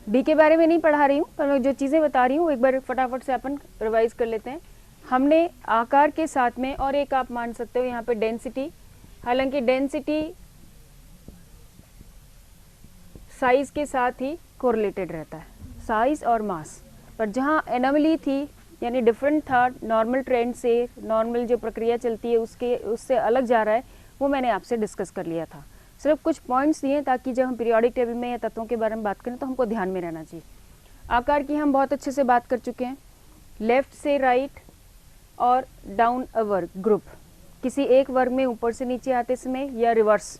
D के बारे में नहीं पढ़ा रही हूँ, पर मैं जो चीज़ें बता रही हूँ एक बार फटाफट से अपन रिवाइज कर लेते हैं। हमने आकार के साथ में और एक आप मान सकते हो यहाँ पे डेंसिटी, हालांकि डेंसिटी साइज के साथ ही कोरिलेटेड रहता है, साइज और मास। पर जहाँ एनोमली थी यानी डिफरेंट था, नॉर्मल ट्रेंड से, नॉर्मल जो प्रक्रिया चलती है उससे अलग जा रहा है, वो मैंने आपसे डिस्कस कर लिया था। सिर्फ कुछ पॉइंट्स दिए ताकि जब हम पीरियोडिक टेबल में या तत्वों के बारे में बात करें तो हमको ध्यान में रहना चाहिए। आकार की हम बहुत अच्छे से बात कर चुके हैं, लेफ्ट से राइट और डाउन अ वर्ग ग्रुप, किसी एक वर्ग में ऊपर से नीचे आते समय या रिवर्स,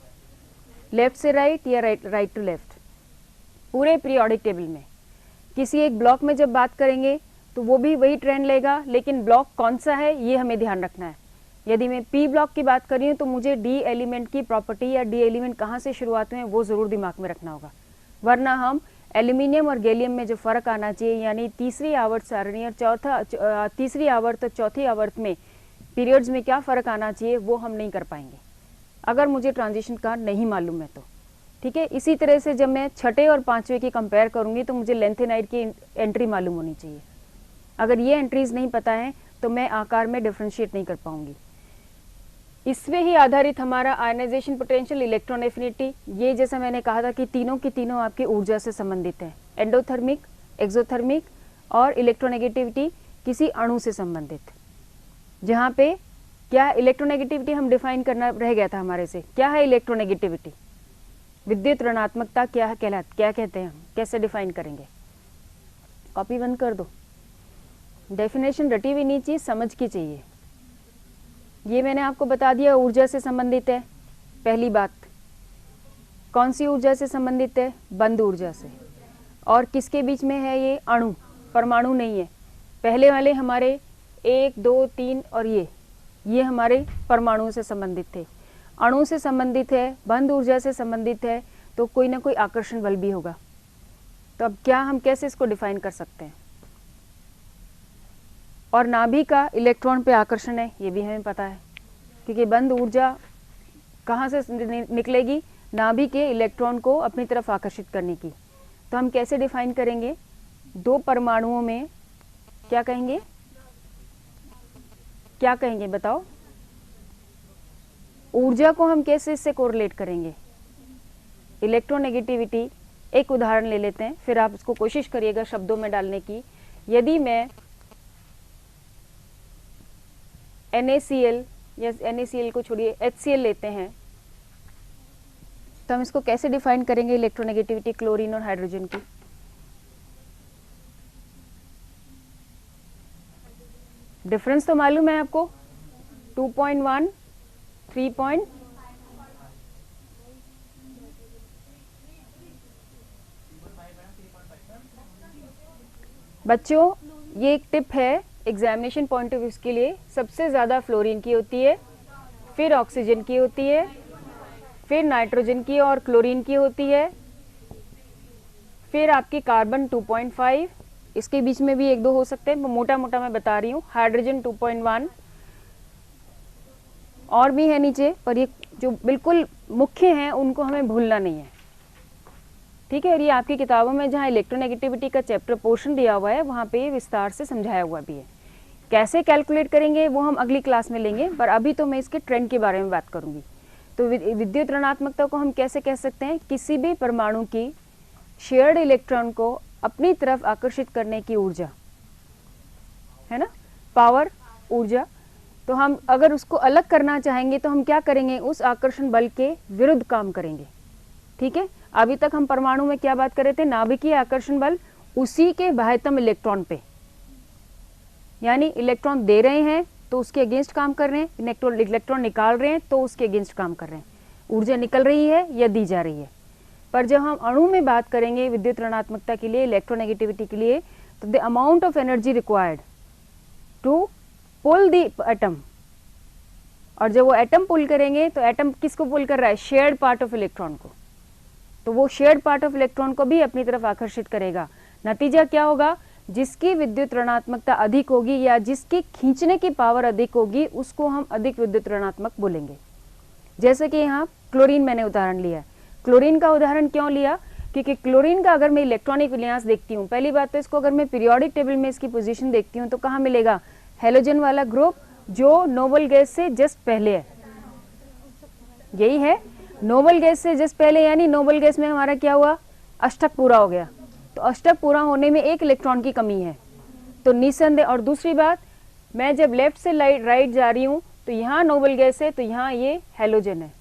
लेफ्ट से राइट या राइट टू लेफ्ट। पूरे पीरियोडिक टेबल में किसी एक ब्लॉक में जब बात करेंगे तो वो भी वही ट्रेंड लेगा, लेकिन ब्लॉक कौन सा है ये हमें ध्यान रखना है। यदि मैं पी ब्लॉक की बात कर रही हूँ तो मुझे डी एलिमेंट की प्रॉपर्टी या डी एलिमेंट कहाँ से शुरुआत हुए हैं वो ज़रूर दिमाग में रखना होगा, वरना हम एल्यूमिनियम और गैलियम में जो फ़र्क आना चाहिए यानी तीसरी आवर्त सारणी और तीसरी आवर्त और चौथी आवर्त में पीरियड्स में क्या फ़र्क आना चाहिए वो हम नहीं कर पाएंगे अगर मुझे ट्रांजिशन का नहीं मालूम है तो। ठीक है, इसी तरह से जब मैं छठे और पाँचवें की कंपेयर करूँगी तो मुझे लेंथेनाइड की एंट्री मालूम होनी चाहिए। अगर ये एंट्रीज नहीं पता है तो मैं आकार में डिफ्रेंशिएट नहीं कर पाऊंगी। इसमें ही आधारित हमारा आयनाइजेशन पोटेंशियल, इलेक्ट्रॉन एफिनिटी, ये जैसा मैंने कहा था कि तीनों की तीनों आपकी ऊर्जा से संबंधित है, एंडोथर्मिक, एक्सोथर्मिक और इलेक्ट्रोनेगेटिविटी किसी अणु से संबंधित। जहाँ पे क्या इलेक्ट्रोनेगेटिविटी हम डिफाइन करना रह गया था हमारे से, क्या है इलेक्ट्रोनेगेटिविटी, विद्युत ऋणात्मकता क्या कहते हैं हम, कैसे डिफाइन करेंगे। कॉपी बंद कर दो, डेफिनेशन रटी हुई नहीं चाहिए, समझ की चाहिए। ये मैंने आपको बता दिया ऊर्जा से संबंधित है। पहली बात, कौन सी ऊर्जा से संबंधित है, बंद ऊर्जा से। और किसके बीच में है ये, अणु, परमाणु नहीं है। पहले वाले हमारे 1, 2, 3 और ये हमारे परमाणु से संबंधित थे। अणु से संबंधित है, बंद ऊर्जा से संबंधित है, तो कोई ना कोई आकर्षण बल भी होगा। तो अब क्या हम कैसे इसको डिफाइन कर सकते हैं। और नाभि का इलेक्ट्रॉन पे आकर्षण है, ये भी हमें पता है, क्योंकि बंद ऊर्जा कहाँ से निकलेगी, नाभि के इलेक्ट्रॉन को अपनी तरफ आकर्षित करने की। तो हम कैसे डिफाइन करेंगे, दो परमाणुओं में क्या कहेंगे, क्या कहेंगे बताओ, ऊर्जा को हम कैसे इससे कोरिलेट करेंगे, इलेक्ट्रोनेगेटिविटी। एक उदाहरण ले लेते हैं, फिर आप इसको कोशिश करिएगा शब्दों में डालने की। यदि मैं NaCl या NaCl को छोड़िए HCl लेते हैं तो हम इसको कैसे डिफाइन करेंगे इलेक्ट्रोनेगेटिविटी क्लोरीन और हाइड्रोजन की। डिफरेंस तो मालूम है आपको, 2.1, 3. बच्चों ये एक टिप है एग्जामिनेशन पॉइंट ऑफ व्यू के लिए, सबसे ज़्यादा फ्लोरीन की होती है, फिर ऑक्सीजन की होती है, फिर नाइट्रोजन की और क्लोरीन की होती है, फिर आपकी कार्बन 2.5, इसके बीच में भी एक दो हो सकते हैं, मोटा मोटा मैं बता रही हूँ, हाइड्रोजन 2.1 और भी है नीचे, पर ये जो बिल्कुल मुख्य हैं उनको हमें भूलना नहीं है। ठीक है, और ये आपकी किताबों में जहाँ इलेक्ट्रोनेगेटिविटी का चैप्टर पोर्शन दिया हुआ है वहाँ पे विस्तार से समझाया हुआ भी है। कैसे कैलकुलेट करेंगे वो हम अगली क्लास में लेंगे, पर अभी तो मैं इसके ट्रेंड के बारे में बात करूंगी। तो विद्युत ऋणात्मकता को हम कैसे कह सकते हैं, किसी भी परमाणु की शेयर्ड इलेक्ट्रॉन को अपनी तरफ आकर्षित करने की ऊर्जा है ना, पावर, ऊर्जा। तो हम अगर उसको अलग करना चाहेंगे तो हम क्या करेंगे, उस आकर्षण बल के विरुद्ध काम करेंगे। ठीक है, अभी तक हम परमाणु में क्या बात कर रहे थे, नाभिकीय आकर्षण बल उसी के बाह्यतम इलेक्ट्रॉन पे, यानी इलेक्ट्रॉन दे रहे हैं तो उसके अगेंस्ट काम कर रहे हैं, इलेक्ट्रॉन निकाल रहे हैं तो उसके अगेंस्ट काम कर रहे हैं, ऊर्जा निकल रही है या दी जा रही है। पर जब हम अणु में बात करेंगे विद्युत ऋणात्मकता के लिए, इलेक्ट्रोनेगेटिविटी के लिए, तो the amount of energy required to pull the atom, और जब वो एटम पुल करेंगे तो एटम किसको पुल कर रहा है, शेयर्ड पार्ट ऑफ इलेक्ट्रॉन को, तो वो शेयर्ड पार्ट ऑफ इलेक्ट्रॉन को भी अपनी तरफ आकर्षित करेगा। नतीजा क्या होगा, जिसकी विद्युत ऋणात्मकता अधिक होगी या जिसकी खींचने की पावर अधिक होगी उसको हम अधिक विद्युत ऋणात्मक बोलेंगे। जैसे कि यहाँ क्लोरीन मैंने उदाहरण लिया, क्लोरीन का उदाहरण क्यों लिया, क्योंकि क्लोरीन का अगर मैं इलेक्ट्रॉनिक विन्यास देखती हूँ, पहली बात तो इसको अगर मैं पीरियोडिक टेबल में इसकी पोजीशन देखती हूँ तो कहाँ मिलेगा, हेलोजन वाला ग्रुप जो नोबल गैस से जस्ट पहले है, यही है नोबल गैस से जस्ट पहले, यानी नोबल गैस में हमारा क्या हुआ, अष्टक पूरा हो गया, तो अष्टक पूरा होने में एक इलेक्ट्रॉन की कमी है, तो निसंदेह। और दूसरी बात, मैं जब लेफ्ट से राइट जा रही हूँ तो यहाँ नोबल गैस है, तो यहाँ ये हेलोजन है,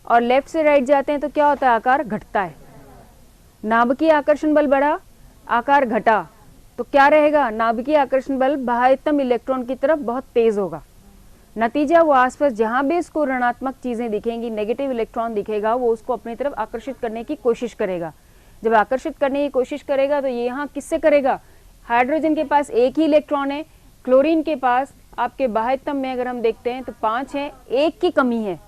और लेफ्ट से राइट जाते हैं तो क्या होता है, आकार घटता है, नाभिकीय आकर्षण बल बढ़ा, आकार घटा, तो क्या रहेगा, नाभिकीय आकर्षण बल बाह्यतम इलेक्ट्रॉन की तरफ बहुत तेज होगा, नतीजा वो आसपास जहां भी उसको ऋणात्मक चीजें दिखेंगी, नेगेटिव इलेक्ट्रॉन दिखेगा, वो उसको अपनी तरफ आकर्षित करने की कोशिश करेगा। जब आकर्षित करने की कोशिश करेगा तो ये यहाँ किससे करेगा, हाइड्रोजन के पास एक ही इलेक्ट्रॉन है, क्लोरीन के पास आपके बाह्यतम में अगर हम देखते हैं तो 5 है, एक की कमी है,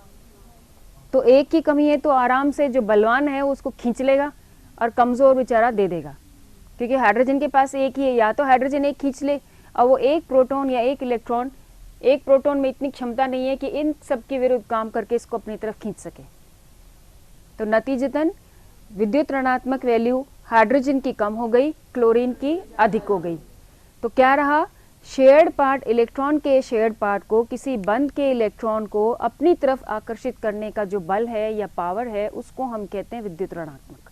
तो एक की कमी है तो आराम से जो बलवान है उसको खींच लेगा और कमजोर बेचारा दे देगा, क्योंकि हाइड्रोजन के पास एक ही है, या तो हाइड्रोजन एक खींच ले और वो एक प्रोटॉन या एक इलेक्ट्रॉन, एक प्रोटॉन में इतनी क्षमता नहीं है कि इन सब के विरुद्ध काम करके इसको अपनी तरफ खींच सके, तो नतीजतन विद्युत ऋणात्मक वैल्यू हाइड्रोजन की कम हो गई, क्लोरीन की अधिक हो गई, तो क्या रहा, शेयर्ड पार्ट, इलेक्ट्रॉन के शेयर्ड पार्ट को, किसी बंद के इलेक्ट्रॉन को अपनी तरफ आकर्षित करने का जो बल है या पावर है उसको हम कहते हैं विद्युत ऋणात्मक।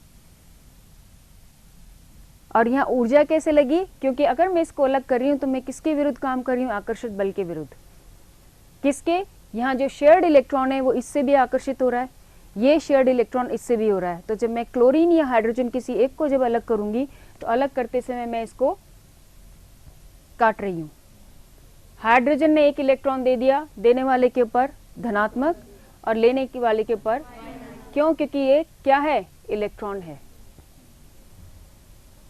और यहाँ ऊर्जा कैसे लगी, क्योंकि अगर मैं इसको अलग कर रही हूँ तो मैं किसके विरुद्ध काम कर रही हूँ, आकर्षित बल के विरुद्ध, किसके, यहाँ जो शेयर्ड इलेक्ट्रॉन है वो इससे भी आकर्षित हो रहा है, ये शेयर्ड इलेक्ट्रॉन इससे भी हो रहा है, तो जब मैं क्लोरीन या हाइड्रोजन किसी एक को जब अलग करूंगी तो अलग करते समय मैं इसको काट रही हूँ, हाइड्रोजन ने एक इलेक्ट्रॉन दे दिया, देने वाले के ऊपर धनात्मक और लेने के वाले के ऊपर, क्यों, क्योंकि ये क्या है, इलेक्ट्रॉन है,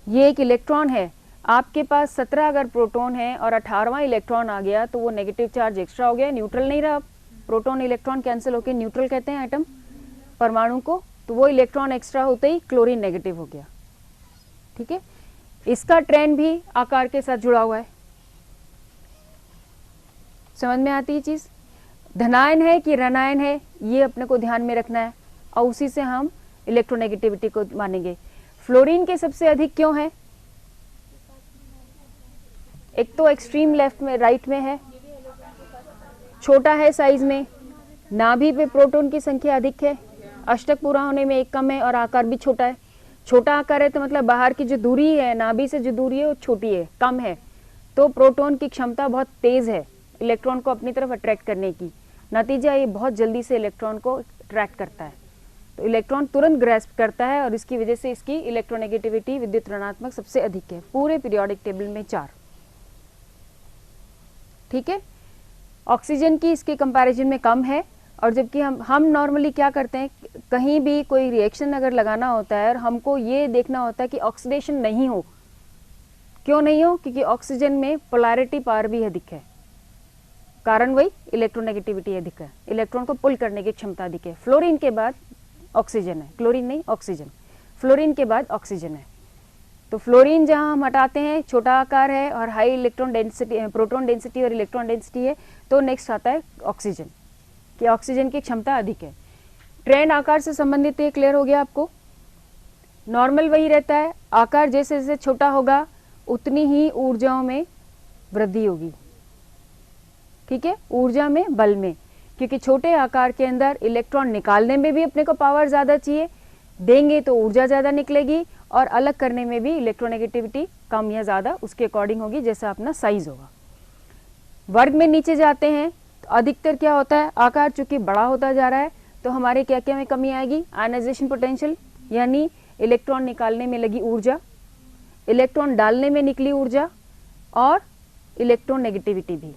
ये एक इलेक्ट्रॉन है, आपके पास 17 अगर प्रोटॉन है और 18वां इलेक्ट्रॉन आ गया तो वो नेगेटिव चार्ज एक्स्ट्रा हो गया, न्यूट्रल नहीं रहा, प्रोटॉन इलेक्ट्रॉन कैंसिल होकर न्यूट्रल कहते हैं एटम, परमाणु को, तो वो इलेक्ट्रॉन एक्स्ट्रा होते ही क्लोरीन नेगेटिव हो गया, ठीक है। इसका ट्रेंड भी आकार के साथ जुड़ा हुआ है, समझ में आती है चीज, धनायन है कि ऋणायन है ये अपने को ध्यान में रखना है, और उसी से हम इलेक्ट्रोनेगेटिविटी को मानेंगे। फ्लोरीन के सबसे अधिक क्यों है, एक तो एक्सट्रीम लेफ्ट में, राइट में है, छोटा है साइज में, नाभि पे प्रोटॉन की संख्या अधिक है, अष्टक पूरा होने में एक कम है और आकार भी छोटा है, छोटा आकार है तो मतलब बाहर की जो दूरी है, नाभि से जो दूरी है वो छोटी है, कम है, तो प्रोटॉन की क्षमता बहुत तेज है इलेक्ट्रॉन को अपनी तरफ अट्रैक्ट करने की, नतीजा ये बहुत जल्दी से इलेक्ट्रॉन को अट्रैक्ट करता है, तो इलेक्ट्रॉन तुरंत ग्रैस्प करता है और इसकी वजह से इसकी इलेक्ट्रोनेगेटिविटी विद्युत ऋणात्मक सबसे अधिक है, पूरे पीरियोडिक टेबल में 4, ठीक है। ऑक्सीजन की इसके कंपैरिजन में कम है, और जबकि हम नॉर्मली क्या करते हैं, कहीं भी कोई रिएक्शन अगर लगाना होता है और हमको ये देखना होता है कि ऑक्सीडेशन नहीं हो, क्यों नहीं हो, क्योंकि ऑक्सीजन में पोलैरिटी पावर भी अधिक है, कारण वही इलेक्ट्रोनेगेटिविटी अधिक है, इलेक्ट्रॉन को पुल करने की क्षमता अधिक है, फ्लोरीन के बाद ऑक्सीजन है, क्लोरीन नहीं ऑक्सीजन, फ्लोरीन के बाद ऑक्सीजन है, तो फ्लोरीन जहां हम हटाते हैं छोटा आकार है और high electron density, proton density और इलेक्ट्रॉन डेंसिटी है, तो नेक्स्ट आता है ऑक्सीजन, कि ऑक्सीजन की क्षमता अधिक है। ट्रेंड आकार से संबंधित ये क्लियर हो गया आपको, नॉर्मल वही रहता है, आकार जैसे जैसे छोटा होगा उतनी ही ऊर्जाओं में वृद्धि होगी, ठीक है, ऊर्जा में, बल में, क्योंकि छोटे आकार के अंदर इलेक्ट्रॉन निकालने में भी अपने को पावर ज्यादा चाहिए, देंगे तो ऊर्जा ज्यादा निकलेगी, और अलग करने में भी इलेक्ट्रोनेगेटिविटी कम या ज्यादा उसके अकॉर्डिंग होगी जैसा अपना साइज होगा। वर्ग में नीचे जाते हैं तो अधिकतर क्या होता है, आकार चूंकि बड़ा होता जा रहा है तो हमारे क्या क्या में कमी आएगी, आयनाइजेशन पोटेंशियल यानी इलेक्ट्रॉन निकालने में लगी ऊर्जा, इलेक्ट्रॉन डालने में निकली ऊर्जा, और इलेक्ट्रोनेगेटिविटी भी,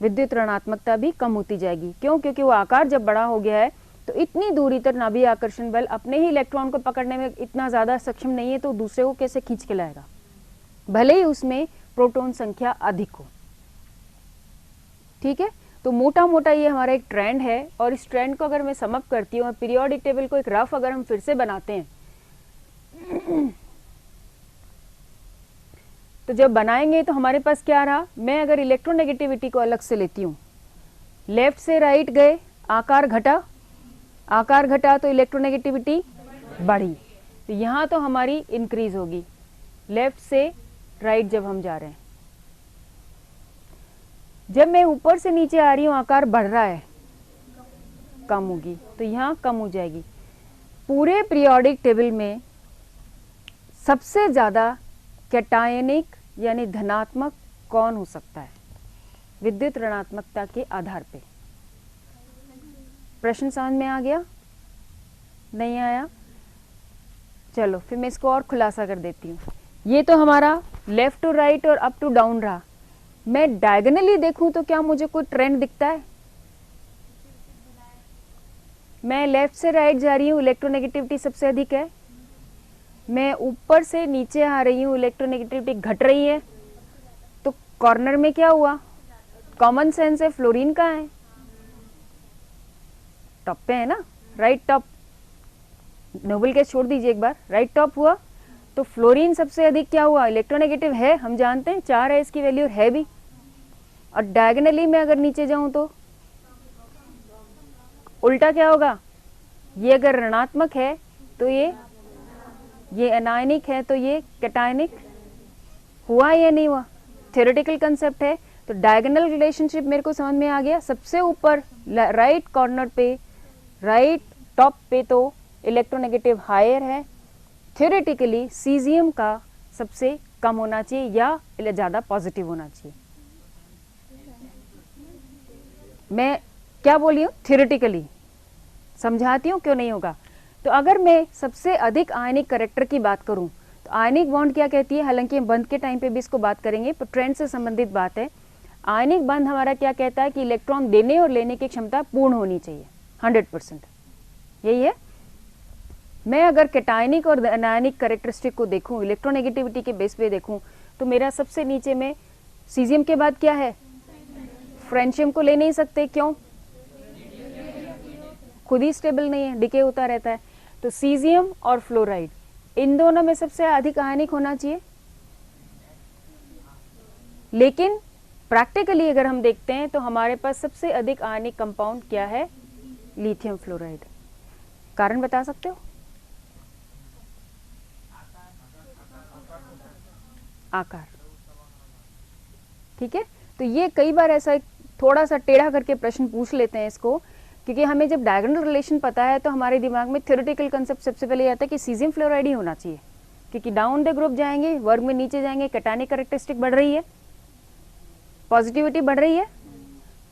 विद्युत ऋणात्मकता भी कम होती जाएगी, क्यों, क्योंकि वो आकार जब बड़ा हो गया है तो इतनी दूरी तक नाभीय आकर्षण बल अपने ही इलेक्ट्रॉन को पकड़ने में इतना ज्यादा सक्षम नहीं है, तो दूसरे को कैसे खींच के लाएगा, भले ही उसमें प्रोटॉन संख्या अधिक हो, ठीक है। तो मोटा मोटा ये हमारा एक ट्रेंड है, और इस ट्रेंड को अगर मैं समअप करती हूँ, पीरियोडिक टेबल को एक रफ अगर हम फिर से बनाते हैं तो जब बनाएंगे तो हमारे पास क्या रहा, मैं अगर इलेक्ट्रोनेगेटिविटी को अलग से लेती हूँ, लेफ्ट से राइट गए, आकार घटा, आकार घटा तो इलेक्ट्रोनेगेटिविटी बढ़ी, तो यहाँ तो हमारी इंक्रीज होगी लेफ्ट से राइट जब हम जा रहे हैं। जब मैं ऊपर से नीचे आ रही हूँ आकार बढ़ रहा है, कम होगी, तो यहाँ कम हो जाएगी। पूरे पीरियोडिक टेबल में सबसे ज़्यादा कैटायनिक यानी धनात्मक कौन हो सकता है विद्युत ऋणात्मकता के आधार पे? प्रश्न समझ में आ गया? नहीं आया? चलो फिर मैं इसको और खुलासा कर देती हूँ। ये तो हमारा लेफ्ट टू राइट और अप टू डाउन रहा। मैं डायगोनली देखूं तो क्या मुझे कोई ट्रेंड दिखता है? मैं लेफ्ट से राइट जा रही हूँ, इलेक्ट्रोनेगेटिविटी सबसे अधिक है। मैं ऊपर से नीचे आ रही हूँ, इलेक्ट्रोनेगेटिविटी घट रही है। तो कॉर्नर में क्या हुआ? कॉमन सेंस है, फ्लोरीन कहाँ है? टॉप पे है ना, राइट टॉप। नोबल गैस छोड़ दीजिए एक बार, राइट टॉप हुआ तो फ्लोरीन सबसे अधिक क्या हुआ? इलेक्ट्रोनेगेटिव है, हम जानते हैं 4 है इसकी वैल्यू, है भी। और डायगोनली में अगर नीचे जाऊं तो उल्टा क्या होगा? ये अगर ऋणात्मक है तो ये एनायनिक है तो ये कैटायनिक हुआ या नहीं हुआ? थ्योरेटिकल कंसेप्ट है। तो डायगोनल रिलेशनशिप मेरे को समझ में आ गया। सबसे ऊपर राइट कॉर्नर पे, राइट टॉप पे तो इलेक्ट्रोनेगेटिव हायर है। थ्योरेटिकली सीजियम का सबसे कम होना चाहिए या ज़्यादा पॉजिटिव होना चाहिए। मैं क्या बोली हूँ? थ्योरेटिकली समझाती हूँ, क्यों नहीं होगा। तो अगर मैं सबसे अधिक आयनिक कैरेक्टर की बात करूँ तो आयनिक बॉन्ड क्या कहती है? हालांकि हम बंध के टाइम पे भी इसको बात करेंगे, पर ट्रेंड से संबंधित बात है। आयनिक बंध हमारा क्या कहता है कि इलेक्ट्रॉन देने और लेने की क्षमता पूर्ण होनी चाहिए, 100%। यही है। मैं अगर कैटायनिक और एनायनिक कैरेक्टरिस्टिक को देखूं, इलेक्ट्रोनेगेटिविटी के बेस पे देखूं, तो मेरा सबसे नीचे में सीजियम के बाद क्या है? फ्रेंशियम को ले नहीं सकते। क्यों? खुद ही स्टेबल नहीं है, डिके होता रहता है। तो सीजियम और फ्लोराइड, इन दोनों में सबसे अधिक आयनिक होना चाहिए। लेकिन प्रैक्टिकली अगर हम देखते हैं तो हमारे पास सबसे अधिक आयनिक कंपाउंड क्या है? Lithium fluoride. कारण बता सकते हो? आकार। ठीक है, तो ये कई बार ऐसा थोड़ा सा टेढ़ा करके प्रश्न पूछ लेते हैं इसको, क्योंकि हमें जब डायगोनल रिलेशन पता है तो हमारे दिमाग में थ्योरेटिकल कंसेप्ट सबसे पहले आता है कि सीजियम फ्लोराइड ही होना चाहिए, क्योंकि डाउन द ग्रुप जाएंगे, वर्ग में नीचे जाएंगे, कैटायनिक कैरेक्टरिस्टिक बढ़ रही है, पॉजिटिविटी बढ़ रही है।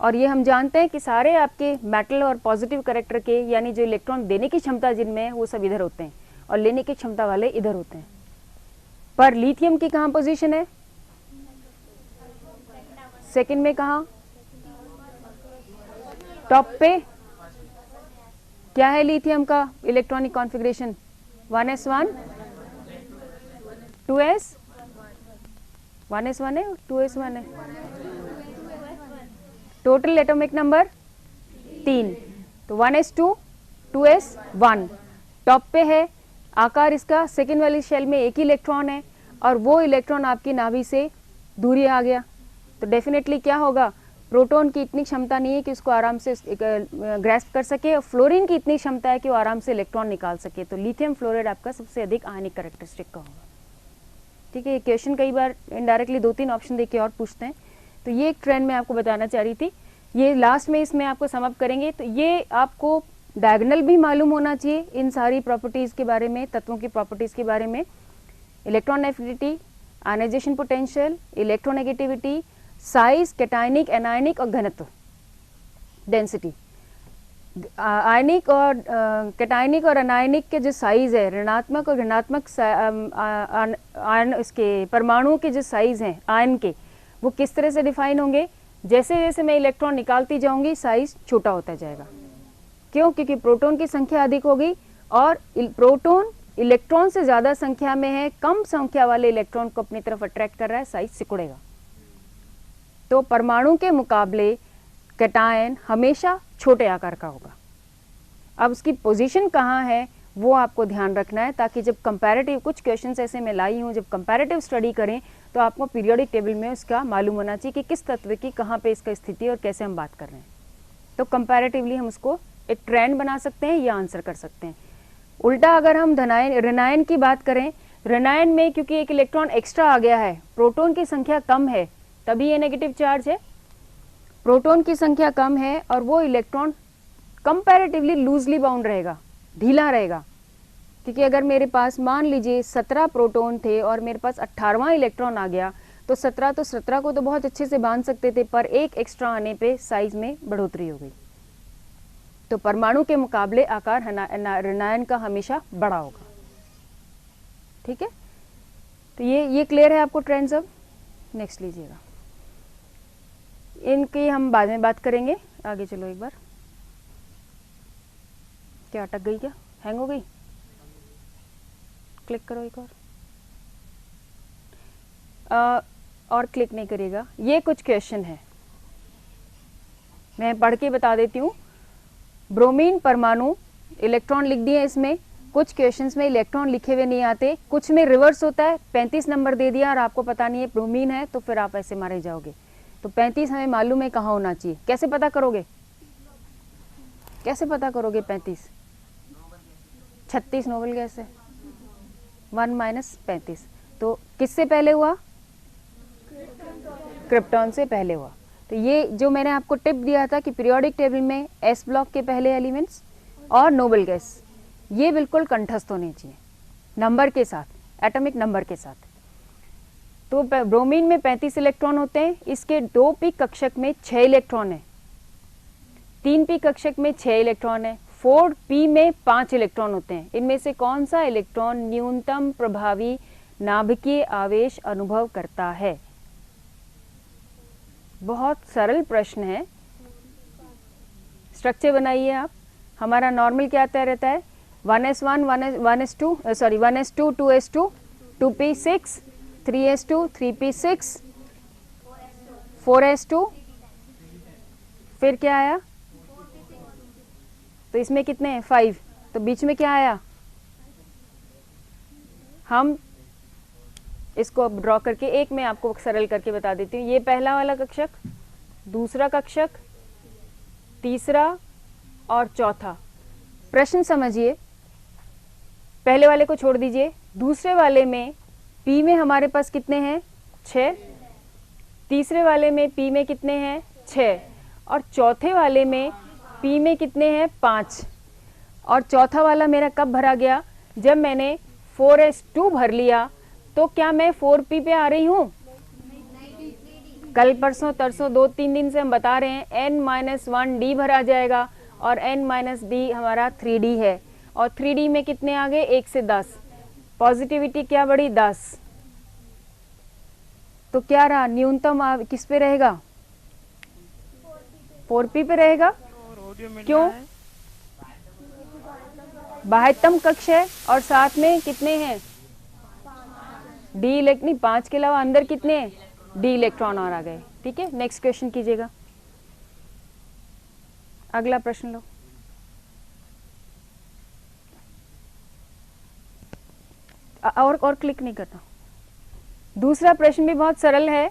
और ये हम जानते हैं कि सारे आपके मेटल और पॉजिटिव कैरेक्टर के, यानी जो इलेक्ट्रॉन देने की क्षमता जिनमें है वो सब इधर होते हैं और लेने की क्षमता वाले इधर होते हैं। पर लिथियम की कहाँ पोजीशन है? सेकंड में कहाँ? टॉप पे। क्या है लिथियम का electronic configuration? 1s1 2s 1s1 है, 2s1 है। टोटल एटॉमिक नंबर 3, तो 1s2 2s1 टॉप पे है। आकार इसका सेकेंड वाली शेल में एक ही इलेक्ट्रॉन है और वो इलेक्ट्रॉन आपकी नाभि से दूरी आ गया, तो डेफिनेटली क्या होगा? प्रोटॉन की इतनी क्षमता नहीं है कि उसको आराम से ग्रैस्प कर सके, और फ्लोरीन की इतनी क्षमता है कि वो आराम से इलेक्ट्रॉन निकाल सके। तो लिथियम फ्लोराइड आपका सबसे अधिक आयनिक कैरेक्टरिस्टिक का होगा। ठीक है, ये क्वेश्चन कई बार इनडायरेक्टली 2-3 ऑप्शन देके और पूछते हैं, तो ये एक ट्रेंड मैं आपको बताना चाह रही थी। ये लास्ट में इसमें आपको समाप्त करेंगे। तो ये आपको डायगोनल भी मालूम होना चाहिए इन सारी प्रॉपर्टीज़ के बारे में, तत्वों की प्रॉपर्टीज़ के बारे में। Electron affinity, ionisation potential, electronegativity, size, cationic, anionic और घनत्व, डेंसिटी। आयनिक और कैटायनिक और एनायनिक के जो साइज है, ऋणात्मक और ऋणात्मक आयन, इसके परमाणुओं के जो साइज हैं आयन के, वो किस तरह से डिफाइन होंगे? जैसे जैसे मैं इलेक्ट्रॉन निकालती जाऊंगी साइज छोटा होता जाएगा। क्यों? क्योंकि प्रोटॉन की संख्या अधिक होगी और प्रोटॉन इलेक्ट्रॉन से ज़्यादा संख्या में है, कम संख्या वाले इलेक्ट्रॉन को अपनी तरफ अट्रैक्ट कर रहा है, साइज सिकुड़ेगा। तो परमाणु के मुकाबले कैटायन हमेशा छोटे आकार का होगा। अब उसकी पोजीशन कहाँ है वो आपको ध्यान रखना है, ताकि जब कंपैरेटिव, कुछ क्वेश्चंस ऐसे मैं लाई हूँ, जब कंपैरेटिव स्टडी करें तो आपको पीरियोडिक टेबल में उसका मालूम होना चाहिए कि किस तत्व की कहाँ पे इसका स्थिति और कैसे हम बात कर रहे हैं। तो कंपैरेटिवली हम उसको एक ट्रेंड बना सकते हैं या आंसर कर सकते हैं। उल्टा अगर हम ऋणायन की बात करें, ऋणायन में क्योंकि एक इलेक्ट्रॉन एक्स्ट्रा आ गया है, प्रोटॉन की संख्या कम है, तभी ये नेगेटिव चार्ज है। प्रोटॉन की संख्या कम है और वो इलेक्ट्रॉन कंपैरेटिवली लूजली बाउंड रहेगा, ढीला रहेगा। क्योंकि अगर मेरे पास मान लीजिए 17 प्रोटॉन थे और मेरे पास 18वां इलेक्ट्रॉन आ गया, तो 17 को तो बहुत अच्छे से बांध सकते थे, पर एक एक्स्ट्रा आने पे साइज में बढ़ोतरी हो गई। तो परमाणु के मुकाबले आकार ऋणायन का हमेशा बड़ा होगा। ठीक है, तो ये क्लियर है आपको ट्रेंड्स। अब नेक्स्ट लीजिएगा, इनकी हम बाद में बात करेंगे। आगे चलो एक बार। क्या अटक गई, क्या हैंग हो गई? क्लिक करो एक और क्लिक नहीं करेगा। ये कुछ क्वेश्चन है, मैं पढ़ के बता देती हूँ। ब्रोमीन परमाणु, इलेक्ट्रॉन लिख दिए इसमें। कुछ क्वेश्चंस में इलेक्ट्रॉन लिखे हुए नहीं आते, कुछ में रिवर्स होता है। 35 नंबर दे दिया और आपको पता नहीं है ब्रोमीन है, तो फिर आप ऐसे मारे जाओगे। तो 35 हमें मालूम है कहाँ होना चाहिए। कैसे पता करोगे? कैसे पता करोगे 35? 36 नोबल गैस है, 1 माइनस 35। तो किससे पहले हुआ? क्रिप्टॉन से पहले हुआ। तो ये जो मैंने आपको टिप दिया था कि पीरियोडिक टेबल में एस ब्लॉक के पहले एलिमेंट्स और नोबल गैस, ये बिल्कुल कंठस्थ होने चाहिए नंबर के साथ, एटॉमिक नंबर के साथ। तो ब्रोमीन में 35 इलेक्ट्रॉन होते हैं। इसके 2 पी कक्षक में 6 इलेक्ट्रॉन है, 3 पी कक्षक में 6 इलेक्ट्रॉन है, 4p में 5 इलेक्ट्रॉन होते हैं। इनमें से कौन सा इलेक्ट्रॉन न्यूनतम प्रभावी नाभिकीय आवेश अनुभव करता है? बहुत सरल प्रश्न है। स्ट्रक्चर बनाइए आप। हमारा नॉर्मल क्या तय रहता है? 1s1 1s2 1s2 2s2 2p6 3s2 3p6 4s2, फिर क्या आया? तो इसमें कितने हैं? 5। तो बीच में क्या आया? हम इसको अब ड्रॉ करके एक में आपको सरल करके बता देती हूँ। ये पहला वाला कक्षक, दूसरा कक्षक, तीसरा और चौथा। प्रश्न समझिए, पहले वाले को छोड़ दीजिए। दूसरे वाले में p में हमारे पास कितने हैं? 6। तीसरे वाले में p में कितने हैं? 6। और चौथे वाले में p में कितने हैं? 5। और चौथा वाला मेरा कब भरा गया? जब मैंने 4s2 भर लिया। तो क्या मैं 4p पे आ रही हूँ? कल परसों तरसों 2-3 दिन से हम बता रहे हैं n-1d भरा जाएगा और n-d हमारा 3d है। और 3d में कितने आ गए? 1 से 10। पॉजिटिविटी क्या बढ़ी? 10। तो क्या रहा? न्यूनतम किस पे रहेगा? 4p पे रहेगा। क्यों? बाह्यतम कक्ष है और साथ में कितने हैं? डी इलेक्ट्रॉन, 5 के अलावा अंदर कितने हैं? डी इलेक्ट्रॉन और आ गए। ठीक है, नेक्स्ट क्वेश्चन कीजिएगा। अगला प्रश्न लो। और क्लिक नहीं करना। दूसरा प्रश्न भी बहुत सरल है।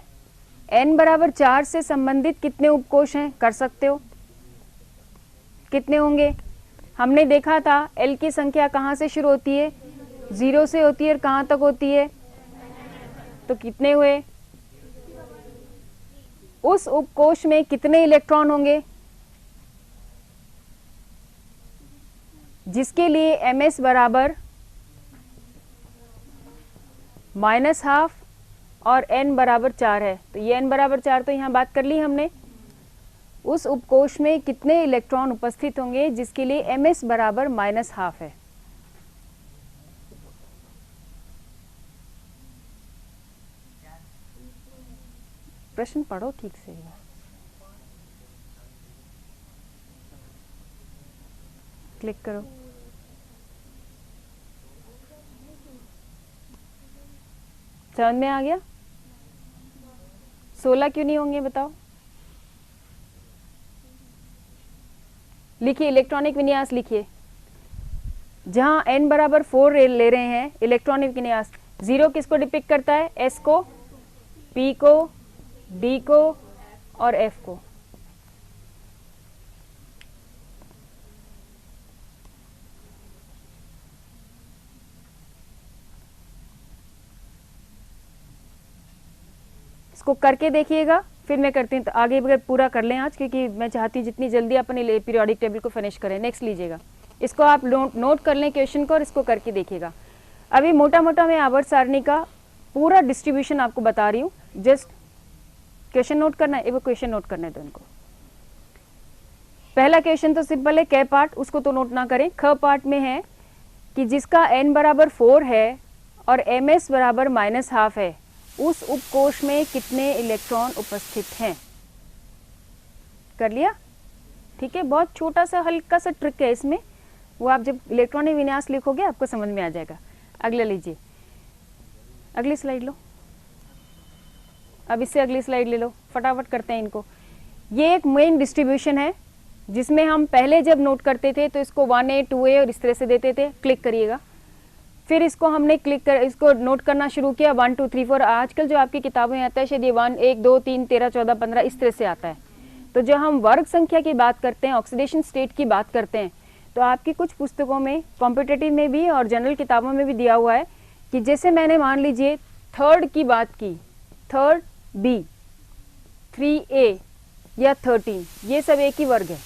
n बराबर 4 से संबंधित कितने उपकोष हैं? कर सकते हो। कितने होंगे? हमने देखा था L की संख्या कहाँ से शुरू होती है? 0 से होती है और कहाँ तक होती है? तो कितने हुए? उस उपकोष में कितने इलेक्ट्रॉन होंगे जिसके लिए ms बराबर -½ और n बराबर 4 है? तो ये n बराबर 4 तो यहाँ बात कर ली हमने। उस उपकोष में कितने इलेक्ट्रॉन उपस्थित होंगे जिसके लिए ms बराबर -½ है? प्रश्न पढ़ो ठीक से। क्लिक करो। समझ में आ गया? 16 क्यों नहीं होंगे बताओ? लिखिए, इलेक्ट्रॉनिक विन्यास लिखिए। जहां n बराबर 4 ले रहे हैं इलेक्ट्रॉनिक विन्यास, 0 किसको डिपिक्ट करता है? s को, p को, d को और f को। इसको करके देखिएगा, फिर मैं करती हूँ। तो आगे अगर पूरा कर लें आज, क्योंकि मैं चाहती हूँ जितनी जल्दी अपने पीरियोडिक टेबल को फिनिश करें। नेक्स्ट लीजिएगा, इसको आप नोट कर लें क्वेश्चन को और इसको करके देखिएगा। अभी मोटा मोटा मैं आवर्त सारणी का पूरा डिस्ट्रीब्यूशन आपको बता रही हूँ, जस्ट क्वेश्चन नोट करना है, एक क्वेश्चन नोट करना है तो इनको। पहला क्वेश्चन तो सिंपल है, क पार्ट, उसको तो नोट ना करें। ख पार्ट में है कि जिसका n बराबर 4 है और ms बराबर -½ है, उस उपकोष में कितने इलेक्ट्रॉन उपस्थित हैं। कर लिया? ठीक है, बहुत छोटा सा हल्का सा ट्रिक है इसमें, वो आप जब इलेक्ट्रॉनिक विन्यास लिखोगे आपको समझ में आ जाएगा। अगला लीजिए, अगली स्लाइड लो। अब इससे अगली स्लाइड ले लो, फटाफट करते हैं इनको। ये एक मेन डिस्ट्रीब्यूशन है जिसमें हम पहले जब नोट करते थे तो इसको 1A 2A और इस तरह से देते थे। क्लिक करिएगा, फिर इसको हमने इसको नोट करना शुरू किया 1 2 3 4। आजकल जो आपकी किताबें आता है शायद ये 1 1 2 3 13 14 15 इस तरह से आता है। तो जब हम वर्ग संख्या की बात करते हैं, ऑक्सीडेशन स्टेट की बात करते हैं, तो आपकी कुछ पुस्तकों में, कॉम्पिटिटिव में भी और जनरल किताबों में भी दिया हुआ है कि जैसे मैंने मान लीजिए थर्ड की बात की, थर्ड बी, 3A या 13, ये सब एक ही वर्ग है।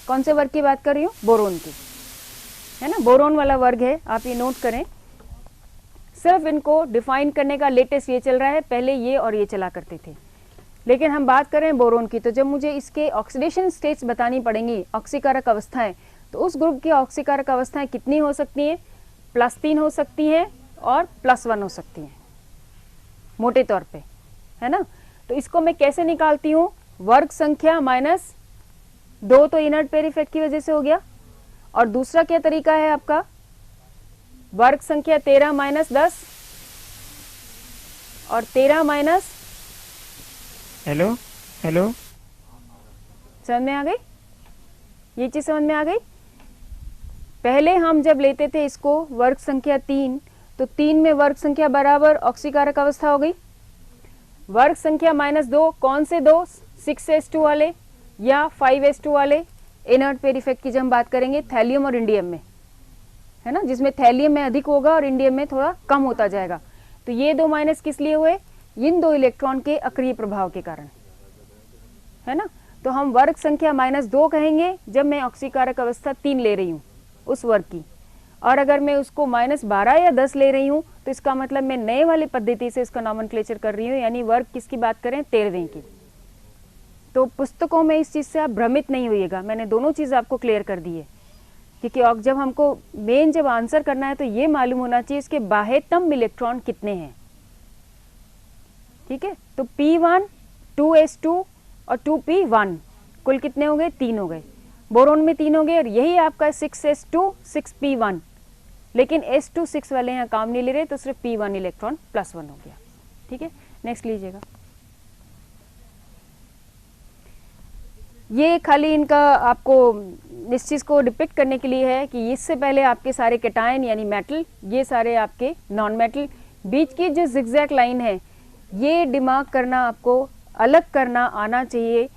कौन से वर्ग की बात कर रही हूँ? बोरोन की, है ना, बोरोन वाला वर्ग है, आप ये नोट करें। सिर्फ इनको डिफाइन करने का लेटेस्ट ये चल रहा है, पहले ये और ये चला करते थे, लेकिन हम बात करें बोरोन की। तो जब मुझे इसके ऑक्सीडेशन स्टेट्स बतानी पड़ेंगी, ऑक्सीकारक अवस्थाएं, तो उस ग्रुप की ऑक्सीकारक अवस्थाएं कितनी हो सकती हैं? +3 हो सकती हैं और +1 हो सकती हैं, मोटे तौर पे, है ना। तो इसको मैं कैसे निकालती हूँ? वर्ग संख्या -2 तो इनर्ट पेयर इफेक्ट की वजह से हो गया, और दूसरा क्या तरीका है आपका? वर्ग संख्या 13 - 10 और 13 हेलो हेलो, समझ में आ गई? ये चीज समझ में आ गई? पहले हम जब लेते थे इसको वर्ग संख्या 3, तो 3 में वर्ग संख्या बराबर ऑक्सीकारक अवस्था हो गई। वर्ग संख्या -2, कौन से दो? 6s2 वाले या 5s2 वाले। इनर्ट पेयर इफेक्ट की जब हम बात करेंगे थैलियम और इंडियम में, है ना, जिसमें थैलियम में अधिक होगा और इंडियम में थोड़ा कम होता जाएगा। तो ये 2 माइनस किस लिए हुए? इन 2 इलेक्ट्रॉन के अक्रिय प्रभाव के कारण, है ना। तो हम वर्ग संख्या -2 कहेंगे जब मैं ऑक्सीकारक अवस्था 3 ले रही हूँ उस वर्ग की, और अगर मैं उसको -12 या 10 ले रही हूँ तो इसका मतलब मैं नए वाली पद्धति से इसका नॉमेनक्लेचर कर रही हूँ, यानी वर्ग किसकी बात करें? 13वें की। तो पुस्तकों में इस चीज़ से आप भ्रमित नहीं होइएगा, मैंने दोनों चीज़ आपको क्लियर कर दी है, क्योंकि जब हमको मेन जब आंसर करना है तो ये मालूम होना चाहिए इसके बाह्यतम इलेक्ट्रॉन कितने हैं। ठीक है, तो P1, 2s2 और 2p1 कुल कितने हो गए? 3 हो गए। बोरोन में 3 हो गए, और यही आपका 6s2 6p1, लेकिन s2 6 वाले यहाँ काम नहीं ले रहे, तो सिर्फ p1 इलेक्ट्रॉन +1 हो गया। ठीक है, नेक्स्ट लीजिएगा। ये खाली इनका आपको इस चीज़ को डिपिक्ट करने के लिए है कि इससे पहले आपके सारे कैटायन यानी मेटल, ये सारे आपके नॉन मेटल, बीच की जो जिगजैग लाइन है ये दिमाग करना, आपको अलग करना आना चाहिए।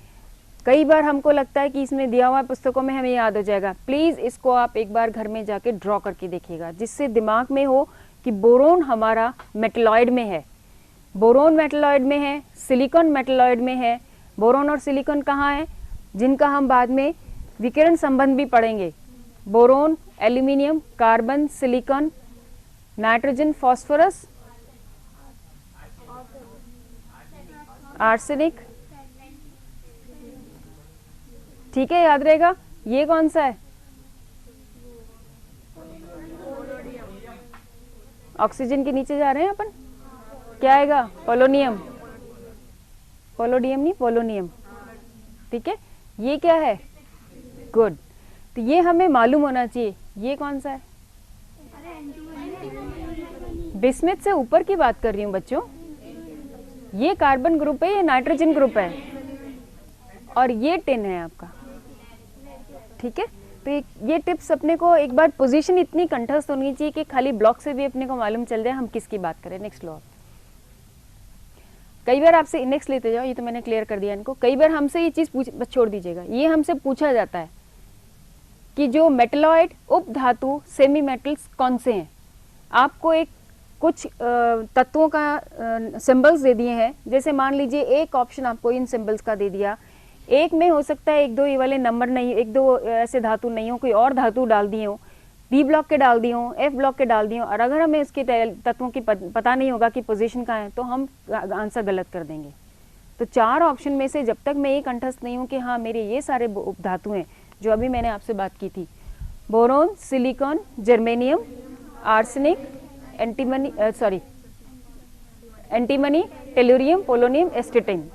कई बार हमको लगता है कि इसमें दिया हुआ पुस्तकों में हमें याद हो जाएगा। प्लीज़ इसको आप एक बार घर में जाके ड्रॉ करके देखिएगा, जिससे दिमाग में हो कि बोरोन हमारा मेटलॉइड में है, बोरोन मेटलॉइड में है, सिलिकॉन मेटलॉइड में है। बोरोन और सिलिकॉन कहाँ है? जिनका हम बाद में विकिरण संबंध भी पढ़ेंगे। Boron, aluminium, carbon, silicon, nitrogen, phosphorus, arsenic. ठीक है, याद रहेगा। ये कौन सा है? ऑक्सीजन के नीचे जा रहे हैं अपन, क्या आएगा? पोलोनियम, पोलोडियम नहीं, पोलोनियम। ठीक है, ये क्या है? गुड, तो ये हमें मालूम होना चाहिए। ये कौन सा है? बिस्मिथ से ऊपर की बात कर रही हूँ बच्चों, ये कार्बन ग्रुप है, ये नाइट्रोजन ग्रुप है, और ये टिन है आपका। ठीक है, तो ये टिप्स अपने को एक बार पोजीशन इतनी कंठस्थ होनी चाहिए कि खाली ब्लॉक से भी अपने को मालूम चल जाए हम किसकी बात करें। नेक्स्ट लो। कई बार आपसे नेक्स्ट लेते जाओ, ये तो मैंने क्लियर कर दिया इनको। कई बार हमसे ये चीज़ बस छोड़ दीजिएगा, ये हमसे पूछा जाता है कि जो मेटलॉइड उप धातु सेमी मेटल्स कौन से हैं। आपको एक कुछ तत्वों का सिंबल्स दे दिए हैं। जैसे मान लीजिए एक ऑप्शन आपको इन सिंबल्स का दे दिया, एक में हो सकता है एक दो ये वाले नंबर नहीं, एक दो ऐसे धातु नहीं हो, कोई और धातु डाल दिए हो, बी ब्लॉक के डाल दिए हो, एफ ब्लॉक के डाल दिए हो, और अगर हमें इसके तत्वों की पता नहीं होगा कि पोजीशन कहाँ है तो हम आंसर गलत कर देंगे। तो 4 ऑप्शन में से जब तक मैं ये कंठस्थ नहीं हूँ कि हाँ मेरे ये सारे धातु हैं जो अभी मैंने आपसे बात की थी, boron, silicon, germanium, arsenic, antimony, tellurium, polonium, एस्टेटिन,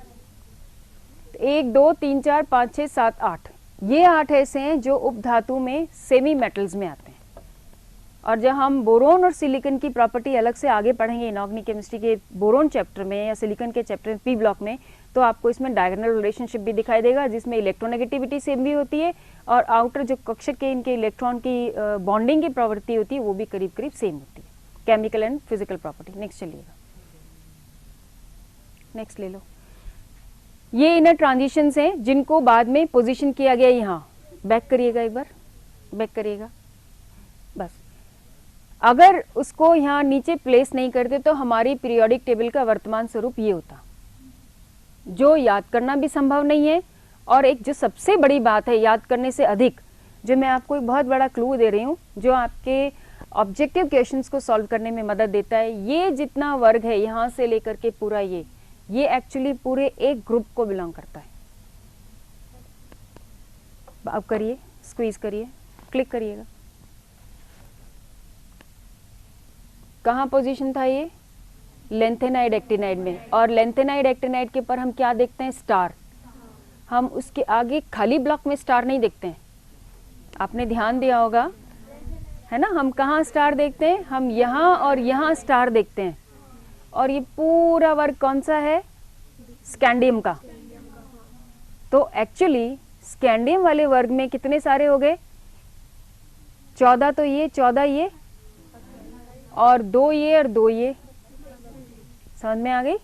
1 2 3 4 5 6 7 8, ये 8 ऐसे हैं जो उपधातु में सेमी मेटल्स में आते हैं। और जब हम बोरोन और सिलिकॉन की प्रॉपर्टी अलग से आगे पढ़ेंगे इनऑर्गेनिक केमिस्ट्री के बोरोन चैप्टर में या सिलिकॉन के चैप्टर पी ब्लॉक में, तो आपको इसमें डायगोनल रिलेशनशिप भी दिखाई देगा जिसमें इलेक्ट्रोनेगेटिविटी सेम भी होती है और आउटर जो कक्षक के इनके इलेक्ट्रॉन की बॉन्डिंग की प्रवृत्ति होती है वो भी करीब करीब सेम होती है, chemical and physical property. Next चलिएगा, नेक्स्ट ले लो। ये इनर ट्रांजिशंस हैं जिनको बाद में पोजीशन किया गया, यहाँ बैक करिएगा, एक बार बैक करिएगा बस। अगर उसको यहाँ नीचे प्लेस नहीं करते तो हमारी पीरियोडिक टेबल का वर्तमान स्वरूप ये होता, जो याद करना भी संभव नहीं है। और एक जो सबसे बड़ी बात है याद करने से अधिक, जो मैं आपको एक बहुत बड़ा क्लू दे रही हूँ जो आपके ऑब्जेक्टिव क्वेश्चंस को सॉल्व करने में मदद देता है, ये जितना वर्ग है यहाँ से लेकर के पूरा ये एक्चुअली पूरे एक ग्रुप को बिलोंग करता है। अब करिए, स्क्वीज करिए, क्लिक करिएगा। कहाँ पोजीशन था ये? लेंथेनाइड एक्टिनाइड में। और लेंथेनाइड एक्टिनाइड के पर हम क्या देखते हैं? स्टार। हम उसके आगे खाली ब्लॉक में स्टार नहीं देखते हैं, आपने ध्यान दिया होगा है ना। हम कहाँ स्टार देखते हैं? हम यहाँ और यहाँ स्टार देखते हैं। और ये पूरा वर्ग कौन सा है? स्कैंडियम का। तो एक्चुअली स्कैंडियम वाले वर्ग में कितने सारे हो गए? 14 तो ये, 14 ये, और 2 ये और 2 ये। समझ में आ गई?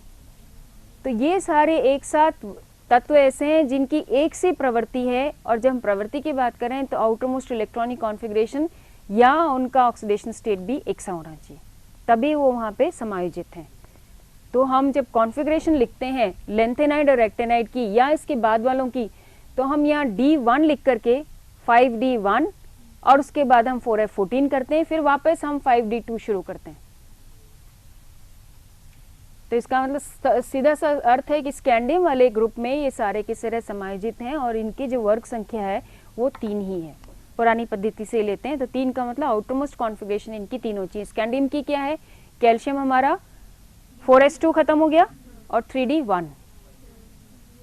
तो ये सारे एक साथ तत्व ऐसे हैं जिनकी एक सी प्रवृत्ति है। और जब हम प्रवृत्ति की बात करें तो आउटर मोस्ट इलेक्ट्रॉनिक कॉन्फ़िगरेशन या उनका ऑक्सीडेशन स्टेट भी एक सा होना चाहिए, तभी वो वहाँ पे समायोजित हैं। तो हम जब कॉन्फ़िगरेशन लिखते हैं लेंथेनाइड और एक्टिनाइड की या इसके बाद वालों की, तो हम यहाँ D1 लिख करके 5D1 और उसके बाद हम 4F14 करते हैं, फिर वापस हम 5D2 शुरू करते हैं। तो इसका मतलब सीधा सा अर्थ है कि स्कैंडियम वाले ग्रुप में ये सारे के सारे समायोजित हैं और इनकी जो वर्ग संख्या है वो 3 ही है। पुरानी पद्धति से लेते हैं तो 3 का मतलब आउटरमोस्ट कॉन्फ़िगरेशन इनकी 3 होती है। स्कैंडियम की क्या है? कैल्शियम हमारा 4s2 खत्म हो गया और 3d1।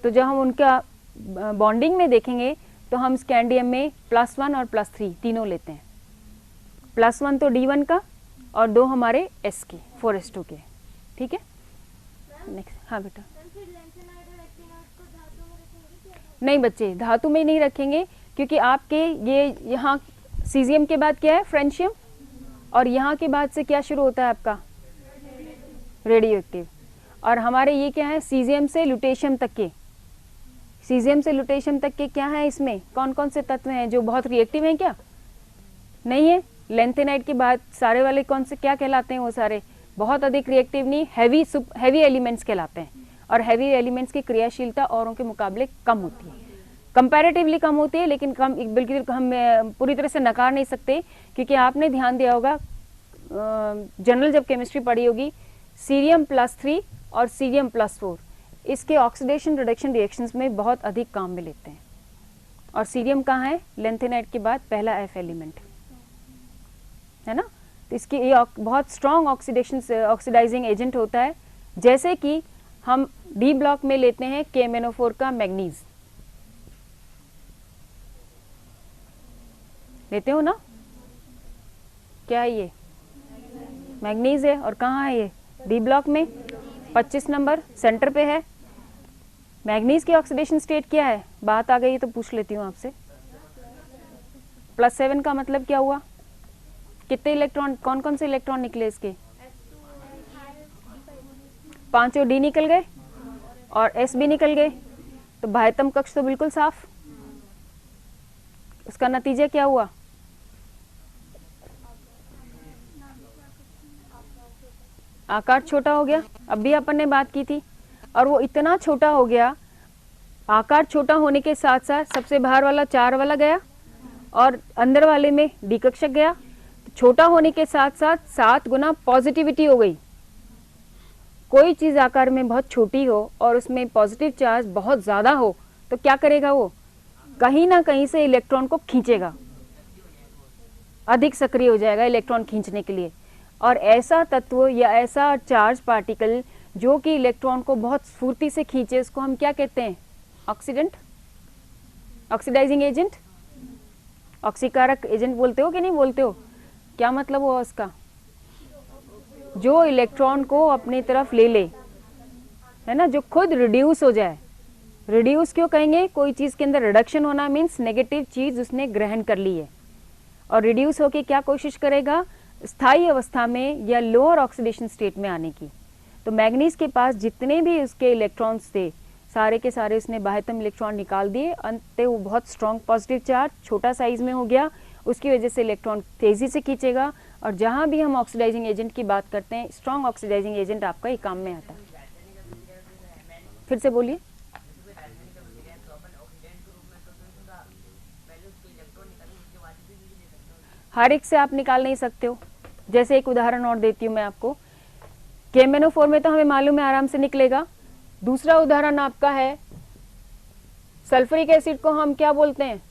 तो जब हम उनका बॉन्डिंग में देखेंगे तो हम स्कैंडियम में +1 और +3 तीनों लेते हैं। +1 तो D1 का और 2 हमारे S के 4s2 के। ठीक है, नेक्स्ट। हाँ बेटा, नहीं बच्चे धातु में नहीं रखेंगे, क्योंकि आपके ये यहाँ सीजियम के बाद क्या है? फ्रेंशियम। और यहाँ के बाद से क्या शुरू होता है आपका? Radio active. और हमारे ये क्या है? सीजियम से लुटेशियम तक के। सीजियम से लुटेशियम तक के क्या है? इसमें कौन कौन से तत्व हैं जो बहुत रिएक्टिव हैं? क्या नहीं है? लेंथेनाइड के बाद सारे वाले कौन से क्या कहलाते हैं? वो सारे बहुत अधिक रिएक्टिव नहीं, हैवी एलिमेंट्स कहलाते हैं। और हैवी एलिमेंट्स की क्रियाशीलता औरों के मुकाबले कम होती है, कंपैरेटिवली कम होती है, लेकिन कम बिल्कुल हम पूरी तरह से नकार नहीं सकते, क्योंकि आपने ध्यान दिया होगा जनरल जब केमिस्ट्री पढ़ी होगी, सीरियम +3 और सीरियम +4 इसके ऑक्सीडेशन रिडक्शन रिएक्शंस में बहुत अधिक काम में लेते हैं। और सीरियम कहाँ है? लेंथेनाइड के बाद पहला F एलिमेंट है ना। तो इसकी ये बहुत स्ट्रॉन्ग ऑक्सीडाइजिंग एजेंट होता है। जैसे कि हम D ब्लॉक में लेते हैं KMnO4 का मैग्नीज, लेते हो ना? क्या है ये? मैग्नीज है। और कहाँ है ये? D ब्लॉक में 25 नंबर सेंटर पे है। मैग्नीज की ऑक्सीडेशन स्टेट क्या है? बात आ गई तो पूछ लेती हूँ आपसे। +7 का मतलब क्या हुआ? कितने इलेक्ट्रॉन, कौन कौन से इलेक्ट्रॉन निकले इसके? 5 D निकल गए और S भी निकल गए। तो बाह्यतम कक्ष तो बिल्कुल साफ। उसका नतीजा क्या हुआ? आकार छोटा हो गया, अभी अपन ने बात की थी, और वो इतना छोटा हो गया, आकार छोटा होने के साथ साथ सबसे बाहर वाला 4 वाला गया और अंदर वाले में डी कक्षक गया। तो छोटा होने के साथ साथ 7 गुना पॉजिटिविटी हो गई। कोई चीज आकार में बहुत छोटी हो और उसमें पॉजिटिव चार्ज बहुत ज्यादा हो तो क्या करेगा, वो कहीं ना कहीं से इलेक्ट्रॉन को खींचेगा, अधिक सक्रिय हो जाएगा इलेक्ट्रॉन खींचने के लिए। और ऐसा तत्व या ऐसा चार्ज पार्टिकल जो कि इलेक्ट्रॉन को बहुत स्फूर्ति से खींचे, उसको हम क्या कहते हैं? ऑक्सीडेंट, ऑक्सीडाइजिंग एजेंट, ऑक्सीकारक एजेंट बोलते हो कि नहीं बोलते हो? क्या मतलब हुआ उसका? जो इलेक्ट्रॉन को अपनी तरफ ले ले, है ना, जो खुद रिड्यूस हो जाए। रिड्यूस क्यों कहेंगे? कोई चीज के अंदर रिडक्शन होना मीन्स नेगेटिव चीज उसने ग्रहण कर ली है, और रिड्यूस होके क्या कोशिश करेगा? स्थायी अवस्था में या लोअर ऑक्सीडेशन स्टेट में आने की। तो मैग्नीज के पास जितने भी उसके इलेक्ट्रॉन्स थे, सारे के सारे उसने बाह्यतम इलेक्ट्रॉन निकाल दिए। अंत वो बहुत स्ट्रॉन्ग पॉजिटिव चार्ज छोटा साइज में हो गया, उसकी वजह से इलेक्ट्रॉन तेजी से खींचेगा। और जहां भी हम ऑक्सीडाइजिंग एजेंट की बात करते हैं, स्ट्रॉन्ग ऑक्सीडाइजिंग एजेंट आपका ही काम में आता है। फिर से बोलिए। हर एक से आप निकाल नहीं सकते हो। जैसे एक उदाहरण और देती हूँ मैं आपको, KMnO4 में तो हमें मालूम है आराम से निकलेगा। दूसरा उदाहरण आपका है सल्फ्यूरिक एसिड को हम क्या बोलते हैं?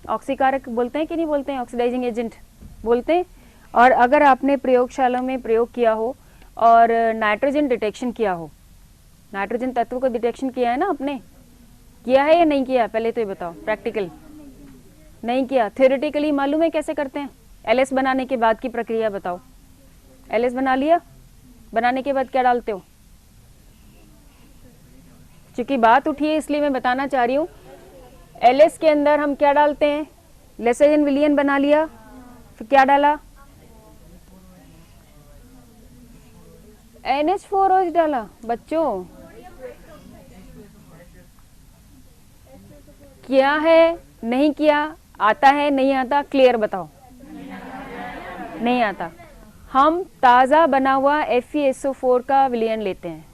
ऑक्सीकारक बोलते हैं कि नहीं बोलते हैं? ऑक्सीडाइजिंग एजेंट बोलते हैं। और अगर आपने प्रयोगशाला में प्रयोग किया हो और नाइट्रोजन डिटेक्शन किया हो, नाइट्रोजन तत्व को डिटेक्शन किया है ना आपने, किया है या नहीं किया? पहले तो ये बताओ। प्रैक्टिकल नहीं किया, थ्योरेटिकली मालूम है कैसे करते हैं? LS बनाने के बाद की प्रक्रिया बताओ। LS बना लिया, बनाने के बाद क्या डालते हो? क्योंकि बात उठी है इसलिए मैं बताना चाह रही हूँ। LS के अंदर हम क्या डालते हैं? लेसेजन विलियन बना लिया, फिर क्या डाला? NH4OH डाला। बच्चों किया है नहीं किया? आता है नहीं आता? क्लियर बताओ। नहीं आता। हम ताज़ा बना हुआ FeSO4 का विलयन लेते हैं।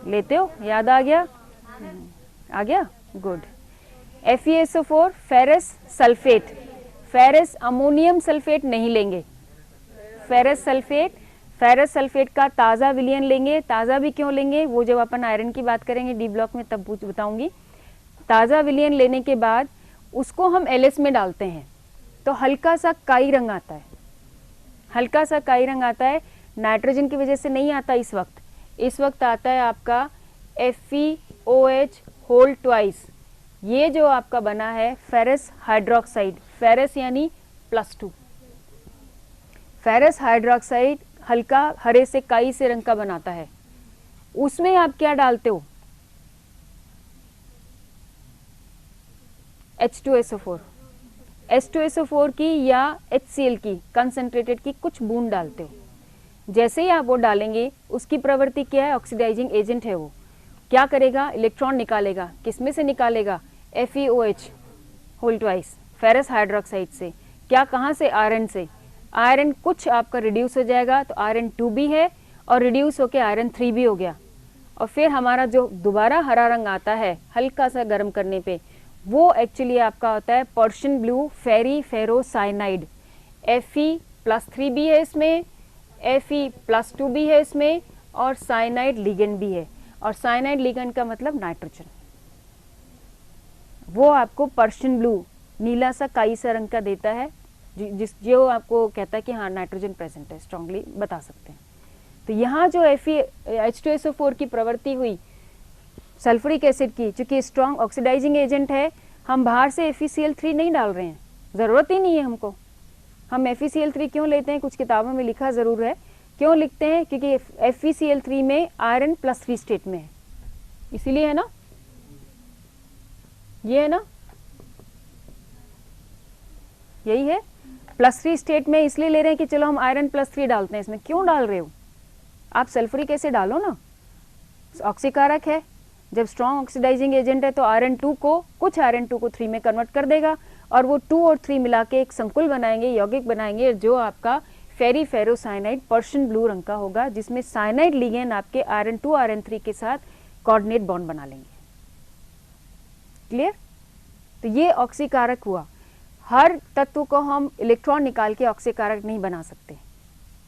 लेते हो? याद आ गया? आ गया? Good. FeSO4 ferrous sulphate, ferrous ammonium sulphate नहीं लेंगे। फेरस सल्फेट का ताज़ा विलयन लेंगे। ताज़ा भी क्यों लेंगे वो जब अपन आयरन की बात करेंगे डी ब्लॉक में तब बताऊंगी। ताज़ा विलयन लेने के बाद उसको हम LS में डालते हैं तो हल्का सा काई रंग आता है। हल्का सा काई रंग आता है, नाइट्रोजन की वजह से नहीं आता इस वक्त आता है आपका FeOH होल ट्वाइस। ये जो आपका बना है फेरस हाइड्रोक्साइड, फेरस यानी +2, फेरस हाइड्रोक्साइड हल्का हरे से काई से रंग का बनाता है। उसमें आप क्या डालते हो? H2SO4, H2SO4 की या HCl की कंसंट्रेटेड की कुछ बूंद डालते हो। जैसे ही आप वो डालेंगे उसकी प्रवृत्ति क्या है? ऑक्सीडाइजिंग एजेंट है। वो क्या करेगा? इलेक्ट्रॉन निकालेगा। किसमें से निकालेगा? FeOH whole twice, ferrous hydroxide से। क्या? कहाँ से? आयरन से। आयरन कुछ आपका रिड्यूस हो जाएगा तो आयरन 2 भी है और रिड्यूस होके आयरन 3 भी हो गया। और फिर हमारा जो दोबारा हरा रंग आता है हल्का सा गर्म करने पे, वो एक्चुअली आपका होता है पर्शियन ब्लू फेरी फेरोसाइनाइड। Fe+3 भी है इसमें, Fe+2 भी है इसमें, और साइनाइड लिगेंड भी है। और साइनाइड लिगेंड का मतलब नाइट्रोजन। वो आपको पर्शियन ब्लू नीला सा काई सा रंग का देता है, जो आपको कहता है कि हाँ नाइट्रोजन प्रेजेंट है, स्ट्रांगली बता सकते हैं। तो यहाँ जो H2SO4 की प्रवृत्ति हुई सल्फ्यूरिक एसिड की, चूंकि स्ट्रॉन्ग ऑक्सीडाइजिंग एजेंट है, हम बाहर से FeCl3 नहीं डाल रहे हैं, ज़रूरत ही नहीं है हमको। हम FeCl3 क्यों लेते हैं? कुछ किताबों में लिखा ज़रूर है। क्यों लिखते हैं? क्योंकि FeCl3 में आयरन +3 स्टेट में है, इसीलिए है ना, ये है ना, यही है +3 स्टेट में। इसलिए ले रहे हैं कि चलो हम आयरन +3 डालते हैं इसमें। क्यों डाल रहे हो? आप सल्फ्यूरिक एसिड डालो ना, ऑक्सीकारक है। जब स्ट्रॉन्ग ऑक्सीडाइजिंग एजेंट है तो कुछ आयरन 2 को 3 में कन्वर्ट कर देगा और वो 2 और 3 मिला के एक संकुल बनाएंगे, यौगिक बनाएंगे, जो आपका फेरी फेरोसाइनाइड पर्शियन ब्लू रंग का होगा, जिसमें साइनाइड लिगेंड आपके आयरन 2 आयरन 3 के साथ कोऑर्डिनेट बॉन्ड बना लेंगे। क्लियर? तो ये ऑक्सीकारक हुआ। हर तत्व को हम इलेक्ट्रॉन निकाल के ऑक्सीकारक नहीं बना सकते,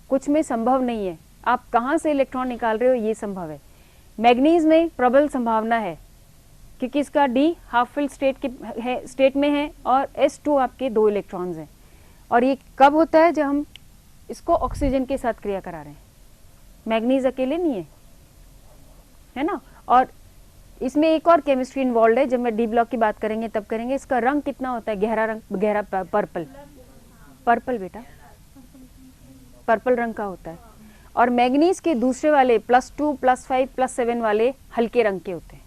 कुछ में संभव नहीं है। आप कहाँ से इलेक्ट्रॉन निकाल रहे हो ये संभव है। मैग्नीज में प्रबल संभावना है क्योंकि इसका डी हाफ फिल स्टेट में है और S2 आपके 2 इलेक्ट्रॉन्स हैं। और ये कब होता है? जब हम इसको ऑक्सीजन के साथ क्रिया करा रहे हैं। मैग्नीज अकेले नहीं है ना। और इसमें एक और केमिस्ट्री इन्वॉल्व है, जब मैं डी ब्लॉक की बात करेंगे तब करेंगे। इसका रंग कितना होता है? गहरा रंग, गहरा पर्पल, पर्पल बेटा, पर्पल रंग का होता है। और मैग्नीज के दूसरे वाले +2 +5 +7 वाले हल्के रंग के होते हैं,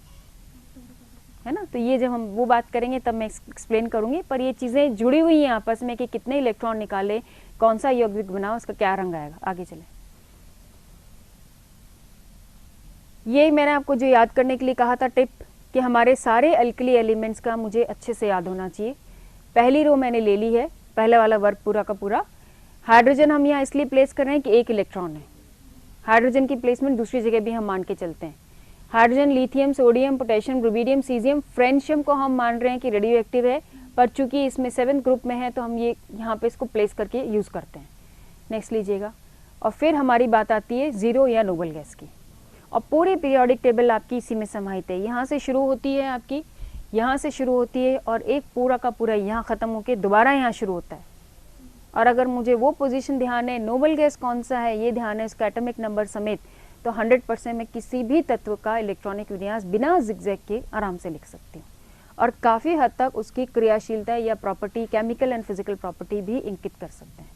है ना। तो ये जब हम वो बात करेंगे तब मैं एक्सप्लेन करूंगी, पर ये चीज़ें जुड़ी हुई हैं आपस में कि कितने इलेक्ट्रॉन निकाले, कौन सा यौगिक बना, उसका क्या रंग आएगा। आगे चले। ये मैंने आपको जो याद करने के लिए कहा था टिप, कि हमारे सारे अल्कली एलिमेंट्स का मुझे अच्छे से याद होना चाहिए। पहली रो मैंने ले ली है, पहले वाला वर्ग पूरा का पूरा। हाइड्रोजन हम यहाँ इसलिए प्लेस कर रहे हैं कि एक इलेक्ट्रॉन है। हाइड्रोजन की प्लेसमेंट दूसरी जगह भी हम मान के चलते हैं। Hydrogen, lithium, sodium, potassium, rubidium, caesium, francium को हम मान रहे हैं कि रेडियो एक्टिव है, पर चूंकि इसमें 7th ग्रुप में है तो हम ये यहाँ पे इसको प्लेस करके यूज़ करते हैं। नेक्स्ट लीजिएगा। और फिर हमारी बात आती है जीरो या नोबल गैस की। और पूरी पीरियोडिक टेबल आपकी इसी में समाहित है। यहाँ से शुरू होती है आपकी, यहाँ से शुरू होती है और एक पूरा का पूरा यहाँ ख़त्म होकर दोबारा यहाँ शुरू होता है। और अगर मुझे वो पोजीशन ध्यान है, नोबल गैस कौन सा है ये ध्यान है, उसका एटॉमिक नंबर समेत, तो 100% में किसी भी तत्व का इलेक्ट्रॉनिक विन्यास बिना जिगजैग के आराम से लिख सकती हूँ। और काफ़ी हद तक उसकी क्रियाशीलता या property, chemical and physical property भी इंकित कर सकते हैं।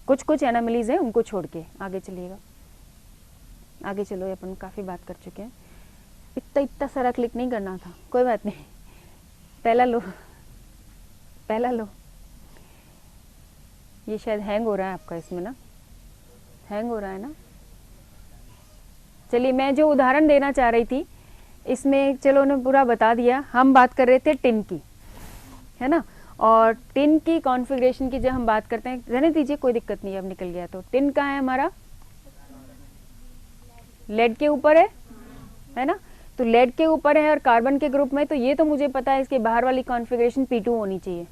कुछ कुछ एनामलीज हैं, उनको छोड़ के। आगे चलिएगा, आगे चलो। अपन काफ़ी बात कर चुके हैं। इतना सारा क्लिक नहीं करना था, कोई बात नहीं। पहला लो, पहला लो। ये शायद हैंग हो रहा है आपका, इसमें ना हैंग हो रहा है ना। चलिए, मैं जो उदाहरण देना चाह रही थी इसमें, चलो उन्होंने पूरा बता दिया। हम बात कर रहे थे टिन की, है ना। और टिन की कॉन्फ़िगरेशन की जब हम बात करते हैं, रहने दीजिए, कोई दिक्कत नहीं है, अब निकल गया तो। टिन कहाँ है हमारा? लेड के ऊपर है ना। तो लेड के ऊपर है और कार्बन के ग्रुप में, तो ये तो मुझे पता है इसके बाहर वाली कॉन्फ़िगरेशन P2 होनी चाहिए।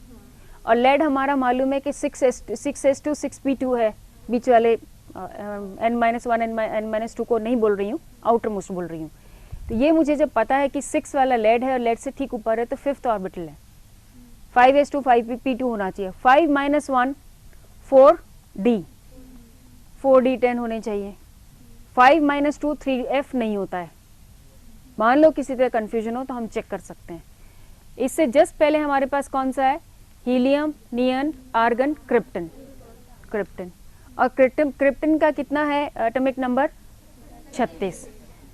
और लेड हमारा मालूम है कि 6s2 6p2 है। बीच वाले n-1 n-2 को नहीं बोल रही हूँ, आउटर मोस्ट बोल रही हूँ। तो ये मुझे जब पता है कि 6 वाला लेड है और लेड से ठीक ऊपर है, तो 5th ऑर्बिटल है, 5s2 5p2 होना चाहिए। 5 - 1 4d, 4d10 होने चाहिए। 5 - 2 3f नहीं होता है। मान लो किसी तरह कंफ्यूजन हो तो हम चेक कर सकते हैं। इससे जस्ट पहले हमारे पास कौन सा है? हीलियम, नियन, आर्गन, क्रिप्टन। क्रिप्टन और क्रिप्टन का कितना है एटॉमिक नंबर? 36।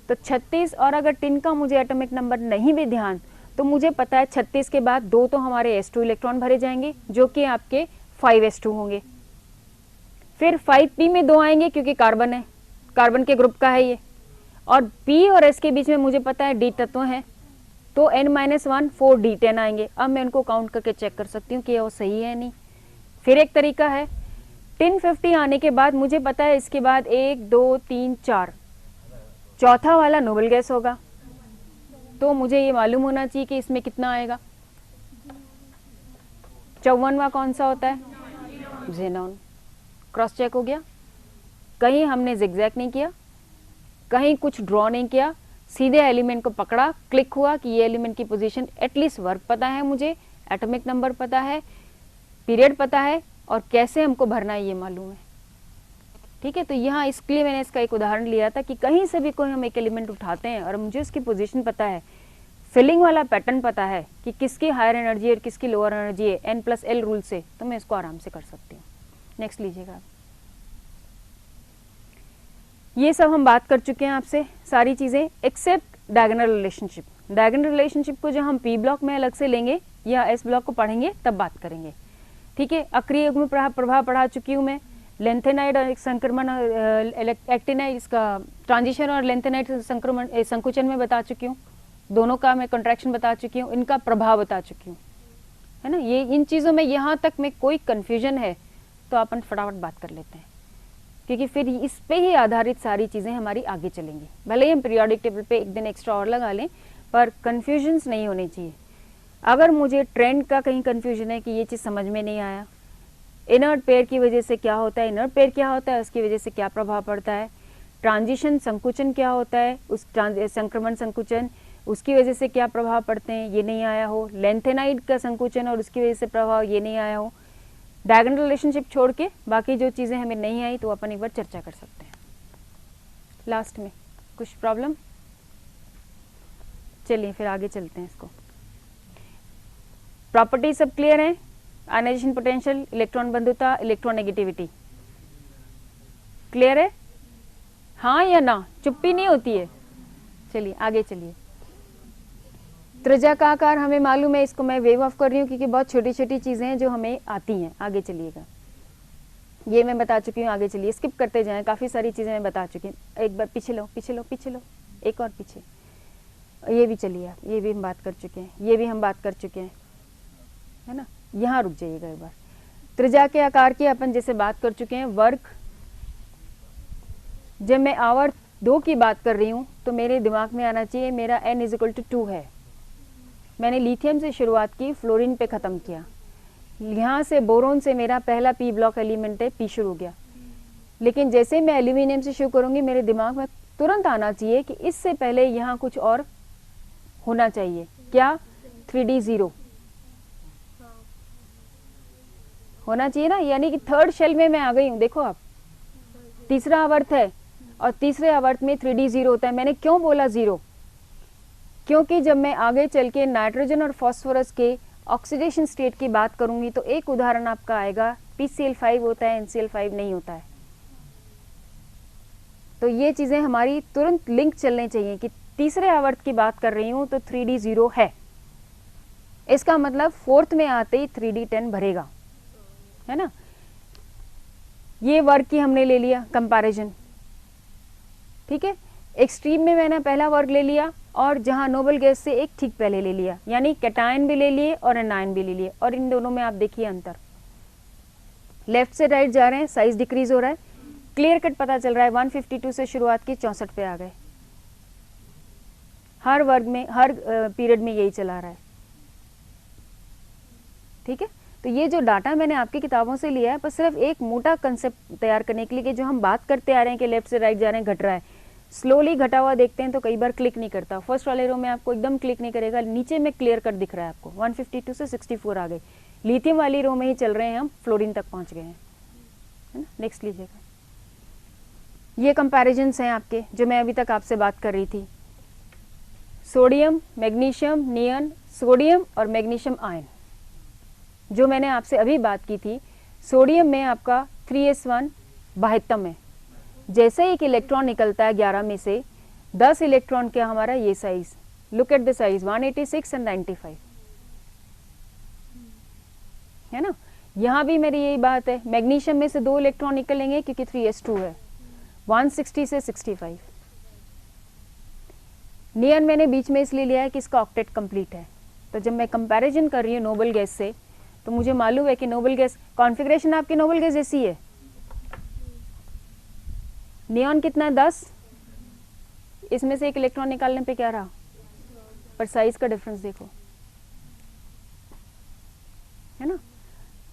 तो 36। और अगर टिन का मुझे एटॉमिक नंबर नहीं भी ध्यान, तो मुझे पता है 36 के बाद 2 तो हमारे S2 इलेक्ट्रॉन भरे जाएंगे, जो कि आपके 5s2 होंगे। फिर 5p में 2 आएंगे क्योंकि कार्बन है, कार्बन के ग्रुप का है ये। और p और s के बीच में मुझे पता है d तत्व हैं, तो n-1 4d10 आएंगे। अब मैं उनको काउंट करके चेक कर सकती हूँ कि वो सही है नहीं। फिर एक तरीका है, टिन 50 आने के बाद मुझे पता है इसके बाद 1 2 3 4 चौथा वाला नोबल गैस होगा, तो मुझे ये मालूम होना चाहिए कि इसमें कितना आएगा। 54वां कौन सा होता है? ज़ेनॉन। क्रॉस चेक हो गया। कहीं हमने जिगजैग नहीं किया, कहीं कुछ ड्रॉ नहीं किया, सीधे एलिमेंट को पकड़ा, क्लिक हुआ कि ये एलिमेंट की पोजीशन, एटलीस्ट वर्क पता है मुझे, एटॉमिक नंबर पता है, पीरियड पता है, और कैसे हमको भरना है ये मालूम है। ठीक है, तो यहाँ इसके लिए मैंने इसका एक उदाहरण लिया था कि कहीं से भी कोई हम एक एलिमेंट उठाते हैं और मुझे उसकी पोजीशन पता है, फिलिंग वाला पैटर्न पता है कि किसकी हायर एनर्जी और किसकी लोअर एनर्जी है N+L रूल से, तो मैं इसको आराम से कर सकती हूँ। नेक्स्ट लीजिएगा। ये सब हम बात कर चुके हैं आपसे सारी चीज़ें except diagonal relationship. Diagonal relationship को जो हम P ब्लॉक में अलग से लेंगे या S ब्लॉक को पढ़ेंगे तब बात करेंगे। ठीक है, अक्रिय युग्म प्रभाव पढ़ा चुकी हूँ मैं। लेंथेनाइड और संक्रमण, एक्टिनाइड, इसका ट्रांजिशन और लेंथेनाइड संक्रमण संकुचन में बता चुकी हूँ। दोनों का मैं कंट्रैक्शन बता चुकी हूँ, इनका प्रभाव बता चुकी हूँ, है ना। ये इन चीज़ों में यहाँ तक में कोई कन्फ्यूजन है तो अपन फटाफट बात कर लेते हैं। क्योंकि फिर इस पे ही आधारित सारी चीज़ें हमारी आगे चलेंगी। भले ही हम पीरियोडिक टेबल पे एक दिन एक्स्ट्रा और लगा लें, पर कन्फ्यूजन्स नहीं होने चाहिए। अगर मुझे ट्रेंड का कहीं कन्फ्यूजन है कि ये चीज़ समझ में नहीं आया, इनर्ट पेयर की वजह से क्या होता है, इनर्ट पेयर क्या होता है, उसकी वजह से क्या प्रभाव पड़ता है, ट्रांजिशन संकुचन क्या होता है, उस संक्रमण संकुचन उसकी वजह से क्या प्रभाव पड़ते हैं, ये नहीं आया हो, लेंथेनाइड का संकुचन और उसकी वजह से प्रभाव ये नहीं आया हो, डायगोनल रिलेशनशिप छोड़ के बाकी जो चीज़ें हमें नहीं आई तो अपन एक बार चर्चा कर सकते हैं लास्ट में। कुछ प्रॉब्लम? चलिए फिर आगे चलते हैं। इसको प्रॉपर्टी सब क्लियर है? आयनाइजेशन पोटेंशियल, इलेक्ट्रॉन बंधुता, इलेक्ट्रॉन नेगेटिविटी क्लियर है? हाँ या ना? चुप्पी नहीं होती है। चलिए आगे चलिए। त्रिज्या का आकार हमें मालूम है, इसको मैं वेव ऑफ कर रही हूँ क्योंकि बहुत छोटी छोटी चीज़ें हैं जो हमें आती हैं। आगे चलिएगा, ये मैं बता चुकी हूँ। आगे चलिए, स्किप करते जाएं, काफ़ी सारी चीज़ें मैं बता चुकी हूँ। एक बार पीछे लो, पीछे लो, पीछे लो, एक और पीछे। ये भी चलिए आप, ये भी हम बात कर चुके हैं, ये भी हम बात कर चुके हैं, है ना। यहाँ रुक जाइएगा एक बार। त्रिज्या के आकार की अपन जैसे बात कर चुके हैं। वर्क, जब मैं आवर्त 2 की बात कर रही हूँ तो मेरे दिमाग में आना चाहिए मेरा n = 2 है। मैंने लिथियम से शुरुआत की, फ्लोरीन पे ख़त्म किया। यहाँ से बोरोन से मेरा पहला p ब्लॉक एलिमेंट है, p शुरू हो गया। लेकिन जैसे मैं एल्यूमिनियम से शुरू करूँगी, मेरे दिमाग में तुरंत आना चाहिए कि इससे पहले यहाँ कुछ और होना चाहिए। क्या? 3d0 होना चाहिए ना, यानी कि थर्ड शेल में मैं आ गई हूँ। देखो आप, तीसरा आवर्त है और तीसरे आवर्त में 3d0 होता है। मैंने क्यों बोला 0? क्योंकि जब मैं आगे चल के नाइट्रोजन और फास्फोरस के ऑक्सीडेशन स्टेट की बात करूंगी तो एक उदाहरण आपका आएगा, PCl5 होता है, NCl5 नहीं होता है। तो ये चीज़ें हमारी तुरंत लिंक चलने चाहिए कि तीसरे आवर्त की बात कर रही हूँ तो 3d0 है, इसका मतलब फोर्थ में आते ही 3d10 भरेगा, है ना। ये वर्क की हमने ले लिया कंपैरिजन, ठीक है। एक्सट्रीम में मैंने पहला वर्क ले लिया और जहां नोबल गैस से एक ठीक पहले ले लिया, यानी कैटायन भी ले लिए और एनायन भी ले लिए। और इन दोनों में आप देखिए अंतर, लेफ्ट से राइट जा रहे हैं, साइज डिक्रीज हो रहा है, क्लियर कट पता चल रहा है। 152 से शुरुआत की 64 पे आ गए। हर वर्ग में, हर पीरियड में यही चला रहा है, ठीक है। तो ये जो डाटा मैंने आपकी किताबों से लिया है, पर सिर्फ एक मोटा कंसेप्ट तैयार करने के लिए कि जो हम बात करते आ रहे हैं कि लेफ्ट से राइट जा रहे हैं, घट रहा है, स्लोली घटा हुआ देखते हैं तो कई बार क्लिक नहीं करता। फर्स्ट वाले रो में आपको एकदम क्लिक नहीं करेगा, नीचे में क्लियर कट दिख रहा है आपको। 152 से 64 आ गए। लिथियम वाली रो में ही चल रहे हैं हम, फ्लोरीन तक पहुंच गए हैं, है ना। नेक्स्ट लीजिएगा। ये कंपैरिजन्स हैं आपके जो मैं अभी तक आपसे बात कर रही थी। सोडियम, मैग्नीशियम, नियन, सोडियम और मैग्नीशियम आयन, जो मैंने आपसे अभी बात की थी। सोडियम में आपका 3s1 72 है। जैसे एक इलेक्ट्रॉन निकलता है 11 में से 10 इलेक्ट्रॉन क्या हमारा ये size, look at the size 186 and 95, है ना। यहाँ भी मेरी यही बात है, मैग्नीशियम में से 2 इलेक्ट्रॉन निकलेंगे क्योंकि 3s2 है, 160 से 65। नियन मैंने बीच में इसलिए लिया है कि इसका ऑक्टेट कंप्लीट है। तो जब मैं कंपैरिजन कर रही हूँ नोबल गैस से, तो मुझे मालूम है कि नोबल गैस कॉन्फ़िगरेशन आपकी नोबल गैस जैसी है। नियॉन कितना है? 10, इसमें से एक इलेक्ट्रॉन निकालने पे क्या रहा, पर साइज का डिफरेंस देखो, है ना।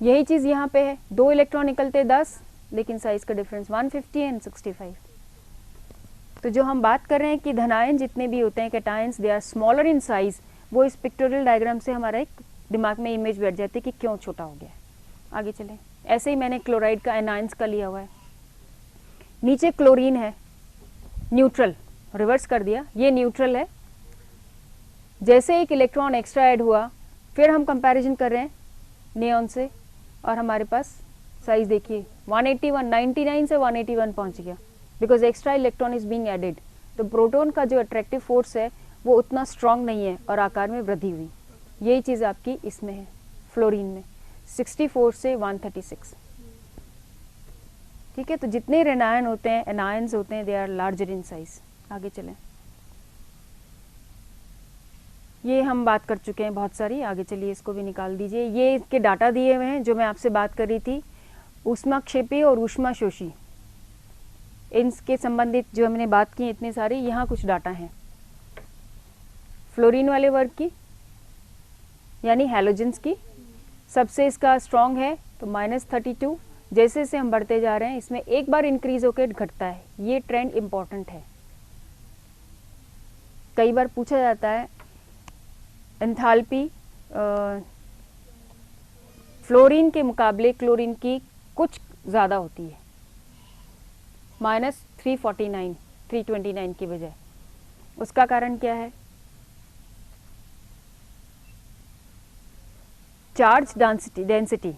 यही चीज यहाँ पे है, 2 इलेक्ट्रॉन निकलते 10, लेकिन साइज का डिफरेंस 150 एंड 65। तो जो हम बात कर रहे हैं कि धनायन जितने भी होते हैं, cations, they are smaller in size, वो इस पिक्टोरियल डायग्राम से हमारा एक दिमाग में इमेज बैठ जाती है कि क्यों छोटा हो गया है। आगे चलें। ऐसे ही मैंने क्लोराइड का, एनायंस का लिया हुआ है। नीचे क्लोरीन है, न्यूट्रल, रिवर्स कर दिया, ये न्यूट्रल है। जैसे एक इलेक्ट्रॉन एक्स्ट्रा ऐड हुआ, फिर हम कंपैरिजन कर रहे हैं नियॉन से, और हमारे पास साइज देखिए 181, 99 से 181 पहुंच गया, because extra electron is being added. तो प्रोटॉन का जो अट्रैक्टिव फोर्स है वो उतना स्ट्रांग नहीं है और आकार में वृद्धि हुई। यही चीज़ आपकी इसमें है, फ्लोरीन में 64 से 136, ठीक है। तो जितने रेनायन होते हैं, एनायंस होते हैं, they are larger in size. आगे चलें। ये हम बात कर चुके हैं बहुत सारी, आगे चलिए इसको भी निकाल दीजिए। ये इसके डाटा दिए हुए हैं जो मैं आपसे बात कर रही थी, ऊष्माक्षेपी और ऊष्माशोषी। इनके संबंधित जो हमने बात की इतने सारे, यहाँ कुछ डाटा हैं फ्लोरीन वाले वर्ग की, यानी हैलोजेंस की। सबसे इसका स्ट्रॉन्ग है तो -32। जैसे जैसे हम बढ़ते जा रहे हैं इसमें एक बार इंक्रीज होकर घटता है, ये ट्रेंड इम्पॉर्टेंट है। कई बार पूछा जाता है एंथैल्पी फ्लोरीन के मुकाबले क्लोरीन की कुछ ज़्यादा होती है, -349 329 की बजाय। उसका कारण क्या है? Charge density.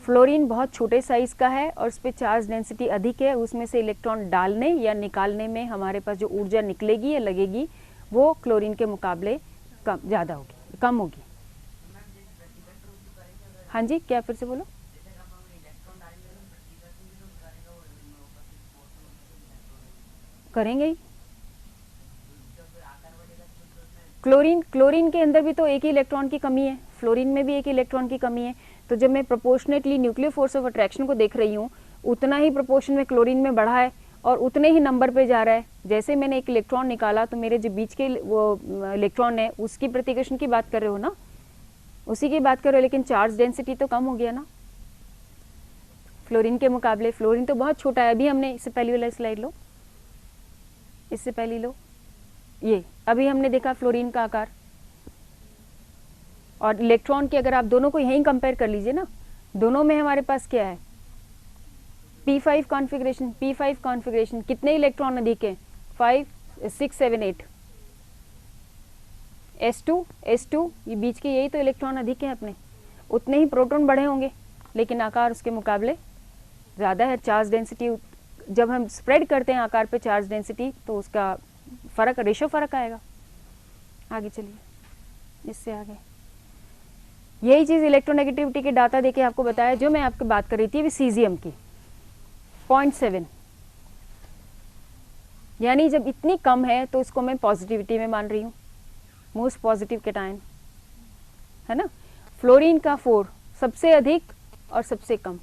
फ्लोरीन बहुत छोटे साइज का है और उस पर चार्ज डेंसिटी अधिक है, उसमें से इलेक्ट्रॉन डालने या निकालने में हमारे पास जो ऊर्जा निकलेगी या लगेगी वो क्लोरीन के मुकाबले कम होगी। हाँ जी, क्या फिर से बोलो? करेंगे ही। क्लोरीन के अंदर भी तो एक ही इलेक्ट्रॉन की कमी है, फ्लोरीन में भी एक इलेक्ट्रॉन की कमी है। तो जब मैं proportionately nuclear force of attraction को देख रही हूँ, उतना ही प्रोपोर्शन में क्लोरीन में बढ़ा है और उतने ही नंबर पे जा रहा है। जैसे मैंने एक इलेक्ट्रॉन निकाला तो मेरे जो बीच के वो इलेक्ट्रॉन है उसकी प्रतिकर्षण की बात कर रहे हो ना, उसी की बात कर रहे हो, लेकिन चार्ज डेंसिटी तो कम हो गया ना फ्लोरीन के मुकाबले। फ्लोरीन तो बहुत छोटा है। अभी हमने इससे पहली वाला स्लाइड लो, इससे पहली लो, ये अभी हमने देखा फ्लोरीन का आकार और इलेक्ट्रॉन की। अगर आप दोनों को यहीं कंपेयर कर लीजिए ना, दोनों में हमारे पास क्या है? P5 configuration. कितने इलेक्ट्रॉन अधिक है? 5 6 7 8। S2 ये बीच के यही तो इलेक्ट्रॉन अधिक है अपने, उतने ही प्रोटॉन बढ़े होंगे लेकिन आकार उसके मुकाबले ज़्यादा है। चार्ज डेंसिटी जब हम स्प्रेड करते हैं आकार पे चार्ज डेंसिटी तो उसका फर्क, रेशो फर्क आएगा। आगे चलिए, इससे आगे यही चीज़ इलेक्ट्रोनेगेटिविटी के डाटा देके आपको बताया। जो मैं आपको बात कर रही थी सीजियम की 0.7, यानी जब इतनी कम है तो इसको मैं पॉजिटिविटी में मान रही हूँ, मोस्ट पॉजिटिव कैटायन है ना। फ्लोरीन का 4 सबसे अधिक और सबसे कम।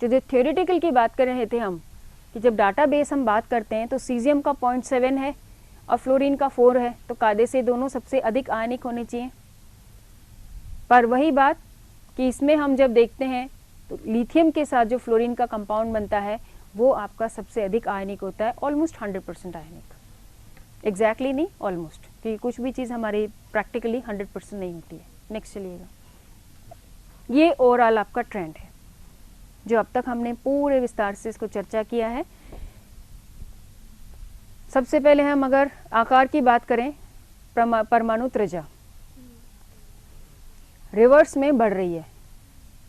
जो थ्योरेटिकल की बात कर रहे थे हम कि जब डाटाबेस हम बात करते हैं तो सीजियम का 0.7 है और फ्लोरीन का 4 है, तो कायदे से दोनों सबसे अधिक आयनिक होने चाहिए। पर वही बात कि इसमें हम जब देखते हैं तो लिथियम के साथ जो फ्लोरीन का कंपाउंड बनता है वो आपका सबसे अधिक आयनिक होता है, ऑलमोस्ट 100% आयनिक। एग्जैक्टली नहीं, ऑलमोस्ट, क्योंकि कुछ भी चीज़ हमारी प्रैक्टिकली 100% नहीं होती है। नेक्स्ट चलिएगा। ये ओवरऑल आपका ट्रेंड है जो अब तक हमने पूरे विस्तार से इसको चर्चा किया है। सबसे पहले हम अगर आकार की बात करें, परमाणु त्रिज्या रिवर्स में बढ़ रही है।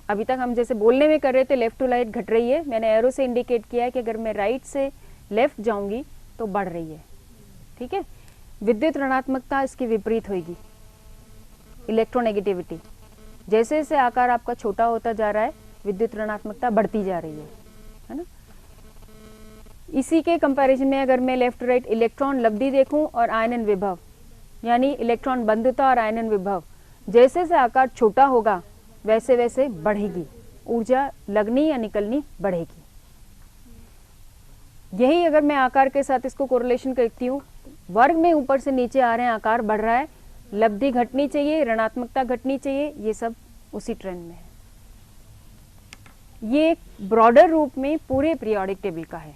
अभी तक हम जैसे बोलने में कर रहे थे लेफ्ट टू राइट घट रही है, मैंने एरो से इंडिकेट किया है कि अगर मैं राइट से लेफ्ट जाऊंगी तो बढ़ रही है। ठीक है, विद्युत ऋणात्मकता इसकी विपरीत होगी, इलेक्ट्रोनेगेटिविटी। जैसे जैसे आकार आपका छोटा होता जा रहा है विद्युत ऋणात्मकता बढ़ती जा रही है ना। इसी के कंपैरिजन में अगर मैं लेफ्ट टू राइट इलेक्ट्रॉन लब्धि देखूं और आयनन विभव, यानी इलेक्ट्रॉन बंधुता और आयनन विभव, जैसे जैसे आकार छोटा होगा वैसे वैसे बढ़ेगी, ऊर्जा लगनी या निकलनी बढ़ेगी। यही अगर मैं आकार के साथ इसको कोरिलेशन करती हूँ, वर्ग में ऊपर से नीचे आ रहे हैं, आकार बढ़ रहा है, लब्धि घटनी चाहिए, ऋणात्मकता घटनी चाहिए, ये सब उसी ट्रेंड में है। ये एक ब्रॉडर रूप में पूरे पीरियोडिक टेबल का है।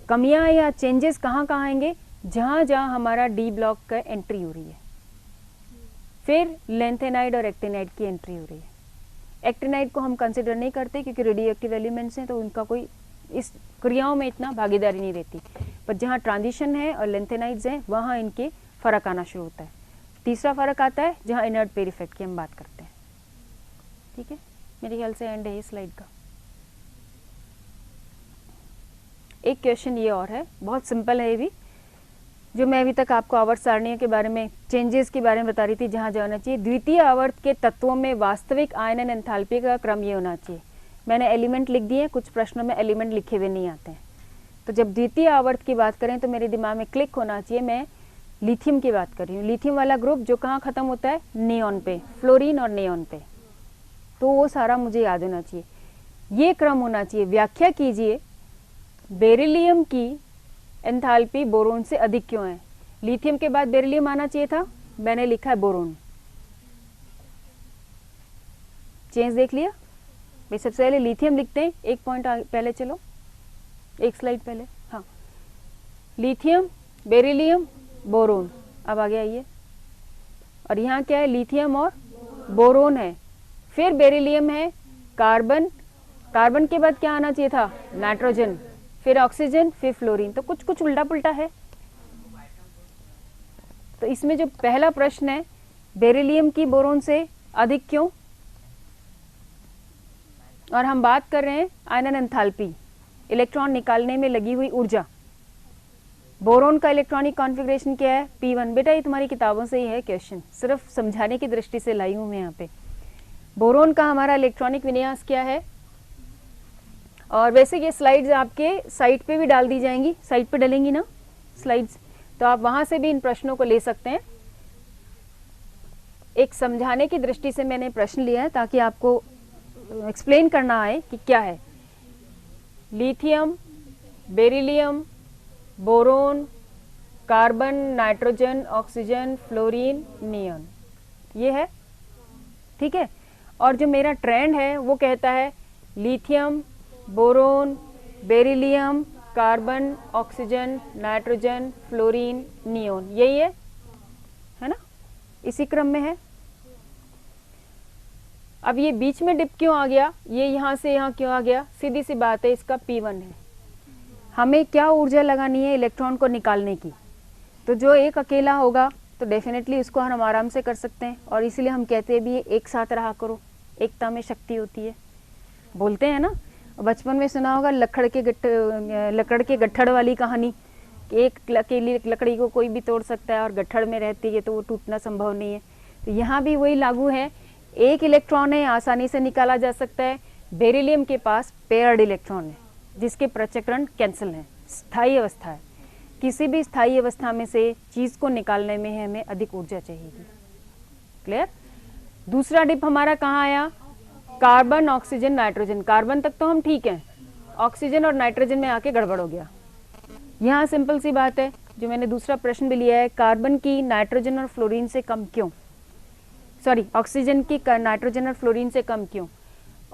कमियां या चेंजेस कहाँ कहाँ आएंगे? जहाँ जहाँ हमारा डी ब्लॉक का एंट्री हो रही है, फिर लेंथेनाइड और एक्टिनाइड की एंट्री हो रही है। एक्टिनाइड को हम कंसिडर नहीं करते क्योंकि रेडियो एक्टिव एलिमेंट्स हैं, तो उनका कोई इस क्रियाओं में इतना भागीदारी नहीं रहती। पर जहाँ ट्रांजिशन है और लेंथेनाइड्स हैं वहाँ इनके फर्क आना शुरू होता है। तीसरा फर्क आता है जहाँ इनर्ट पेयर इफेक्ट की हम बात करते हैं। ठीक है, मेरे ख्याल से एंड है इस स्लाइड का। एक क्वेश्चन ये और है, बहुत सिंपल है ये भी, जो मैं अभी तक आपको आवर्त सारणियों के बारे में, चेंजेस के बारे में बता रही थी, जहाँ जाना चाहिए। द्वितीय आवर्त के तत्वों में वास्तविक आयनन एंथैल्पी का क्रम ये होना चाहिए। मैंने एलिमेंट लिख दिए, कुछ प्रश्नों में एलिमेंट लिखे हुए नहीं आते हैं। तो जब द्वितीय आवर्त की बात करें तो मेरे दिमाग में क्लिक होना चाहिए, मैं लिथियम की बात कर रही हूँ। लिथियम वाला ग्रुप जो कहाँ खत्म होता है? नियॉन पे, फ्लोरीन और नियॉन पे। तो वो सारा मुझे याद होना चाहिए, ये क्रम होना चाहिए। व्याख्या कीजिए बेरिलियम की एंथैल्पी बोरोन से अधिक क्यों है? लिथियम के बाद बेरिलियम आना चाहिए था, मैंने लिखा है बोरोन। चेंज देख लिया भाई। सबसे पहले लिथियम लिखते हैं, एक पॉइंट पहले चलो, एक स्लाइड पहले। हाँ, लिथियम, बेरिलियम, बोरोन। अब आगे आइए, और यहाँ क्या है? लिथियम और बोरोन है, फिर बेरिलियम है, कार्बन, कार्बन के बाद क्या आना चाहिए था? नाइट्रोजन, फिर ऑक्सीजन, फिर फ्लोरीन। तो कुछ कुछ उल्टा पुल्टा है। तो इसमें जो पहला प्रश्न है, बेरिलियम की बोरोन से अधिक क्यों? और हम बात कर रहे हैं आयनन एंथैल्पी, इलेक्ट्रॉन निकालने में लगी हुई ऊर्जा। बोरोन का इलेक्ट्रॉनिक कॉन्फ़िगरेशन क्या है? P1। बेटा ये तुम्हारी किताबों से ही है क्वेश्चन, सिर्फ समझाने की दृष्टि से लाई हूं मैं यहाँ पे। बोरोन का हमारा इलेक्ट्रॉनिक विन्यास क्या है? और वैसे ये स्लाइड्स आपके साइट पे भी डाल दी जाएंगी, साइट पे डलेंगी ना स्लाइड्स, तो आप वहां से भी इन प्रश्नों को ले सकते हैं। एक समझाने की दृष्टि से मैंने प्रश्न लिया है ताकि आपको एक्सप्लेन करना आए कि क्या है। Lithium, beryllium, boron, carbon, nitrogen, oxygen, fluorine, neon, ये है, ठीक है। और जो मेरा ट्रेंड है वो कहता है lithium, boron, beryllium, carbon, oxygen, nitrogen, fluorine, neon, यही है ना? इसी क्रम में है। अब ये बीच में डिप क्यों आ गया? ये यहाँ से यहाँ क्यों आ गया? सीधी सी बात है, इसका P1 है। हमें क्या ऊर्जा लगानी है इलेक्ट्रॉन को निकालने की? तो जो एक अकेला होगा तो डेफिनेटली उसको हम आराम से कर सकते हैं, और इसीलिए हम कहते हैं भी एक साथ रहा करो, एकता में शक्ति होती है, बोलते हैं ना। बचपन में सुना होगा लकड़ के गट्ठड़ वाली कहानी, कि एक अकेली लकड़ी को कोई भी तोड़ सकता है और गट्ठड़ में रहती है तो वो टूटना संभव नहीं है। तो यहाँ भी वही लागू है, एक इलेक्ट्रॉन है, आसानी से निकाला जा सकता है। बेरिलियम के पास पेयर्ड इलेक्ट्रॉन है जिसके पृथक्करण कैंसिल है, स्थायी अवस्था है। किसी भी स्थायी अवस्था में से चीज को निकालने में हमें अधिक ऊर्जा चाहिए। क्लियर? दूसरा डिप हमारा कहाँ आया? Carbon, oxygen, nitrogen. कार्बन तक तो हम ठीक हैं, ऑक्सीजन और नाइट्रोजन में आके गड़बड़ हो गया। यहाँ सिंपल सी बात है, जो मैंने दूसरा प्रश्न भी लिया है, कार्बन की नाइट्रोजन और फ्लोरीन से कम क्यों? सॉरी, ऑक्सीजन की नाइट्रोजन और फ्लोरीन से कम क्यों?